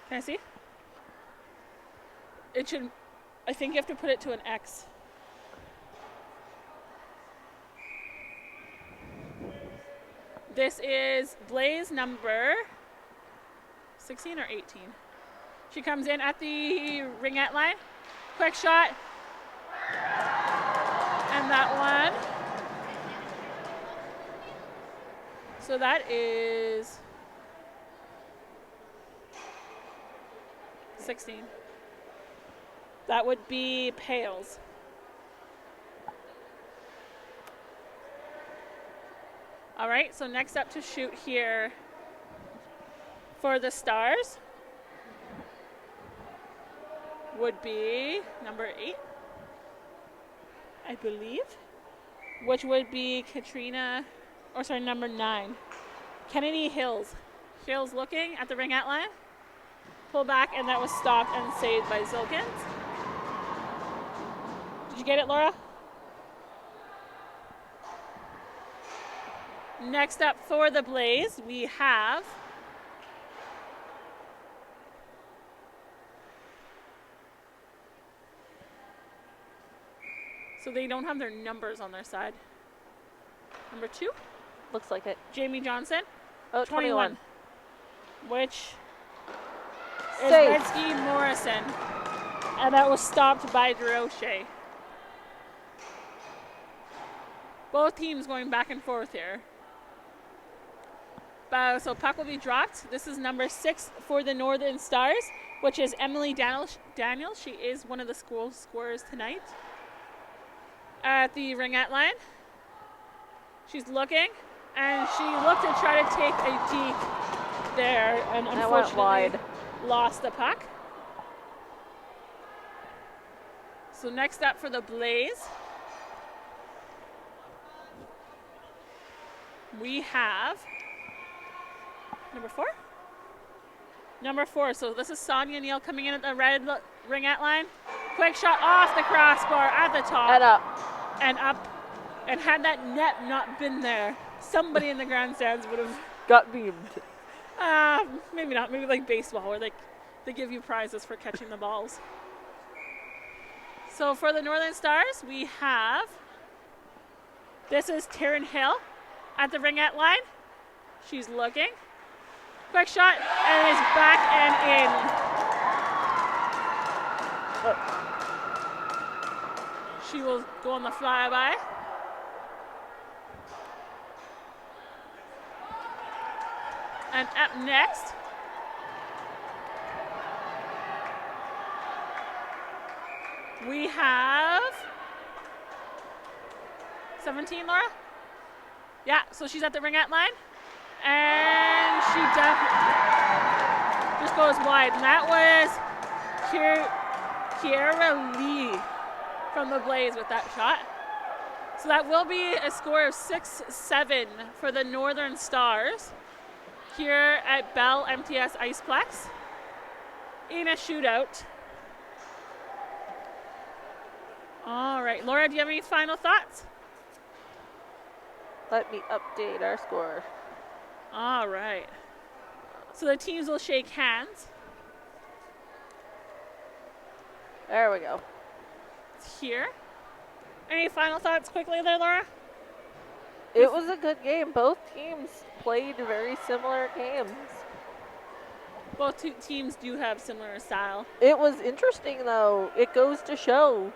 Can I see? It should, I think you have to put it to an X. This is Blaze number 16 or 18. She comes in at the ringette line. Quick shot. And that one. So that is 16. That would be Pails. All right, so next up to shoot here for the Stars would be number 8, I believe, which would be number 9, Kennedy Hills. Hills looking at the ringette line, pull back, and that was stopped and saved by Zilkins. Did you get it, Laura? Next up for the Blaze, we have so they don't have their numbers on their side. Number 2? Looks like it. Jamie Johnson. Oh, 21. Which is Gretzky Morrison. And that was stopped by Durocher. Both teams going back and forth here. So puck will be dropped. This is number 6 for the Northern Stars, which is Emily Daniels. She is one of the school scorers tonight. At the ringette line. She's looking, and she looked to try to take a deke there, and unfortunately lost the puck. So next up for the Blaze, we have number 4? Number 4, so this is Sonia Neal coming in at the red ringette line. Quick shot off the crossbar at the top. And up. And had that net not been there, somebody in the grandstands would have got beamed. Maybe not, maybe like baseball where they give you prizes for catching the balls. So for the Northern Stars, we have, this is Taryn Hill at the ringette line. She's looking. Quick shot, and is back and in. She will go on the flyby. And up next, we have 17, Laura? Yeah, so she's at the ringette line. And she just goes wide. And that was Kiera Lee from the Blaze with that shot. So that will be a score of 6-7 for the Northern Stars here at Bell MTS Iceplex in a shootout. All right, Laura, do you have any final thoughts? Let me update our score. All right. So the teams will shake hands. There we go. It's here. Any final thoughts quickly there, Laura? It was a good game. Both teams played very similar games. Both teams do have similar style. It was interesting, though. It goes to show,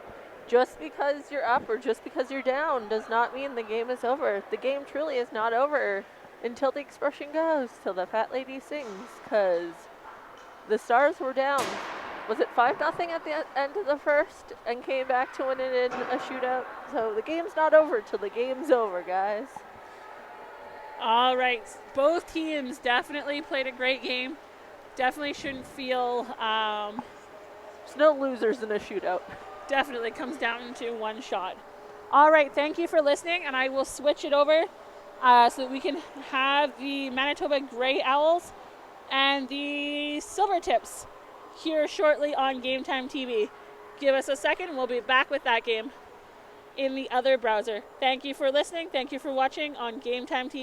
just because you're up or just because you're down does not mean the game is over. The game truly is not over until the expression goes, till the fat lady sings, because the Stars were down. Was it 5-0 at the end of the first and came back to win it in a shootout? So the game's not over till the game's over, guys. All right. Both teams definitely played a great game. Definitely shouldn't feel There's no losers in a shootout. Definitely comes down to one shot. All right, thank you for listening, and I will switch it over so that we can have the Manitoba Grey Owls and the Silvertips here shortly on Game Time TV. Give us a second, we'll be back with that game in the other browser. Thank you for listening. Thank you for watching on Game Time TV.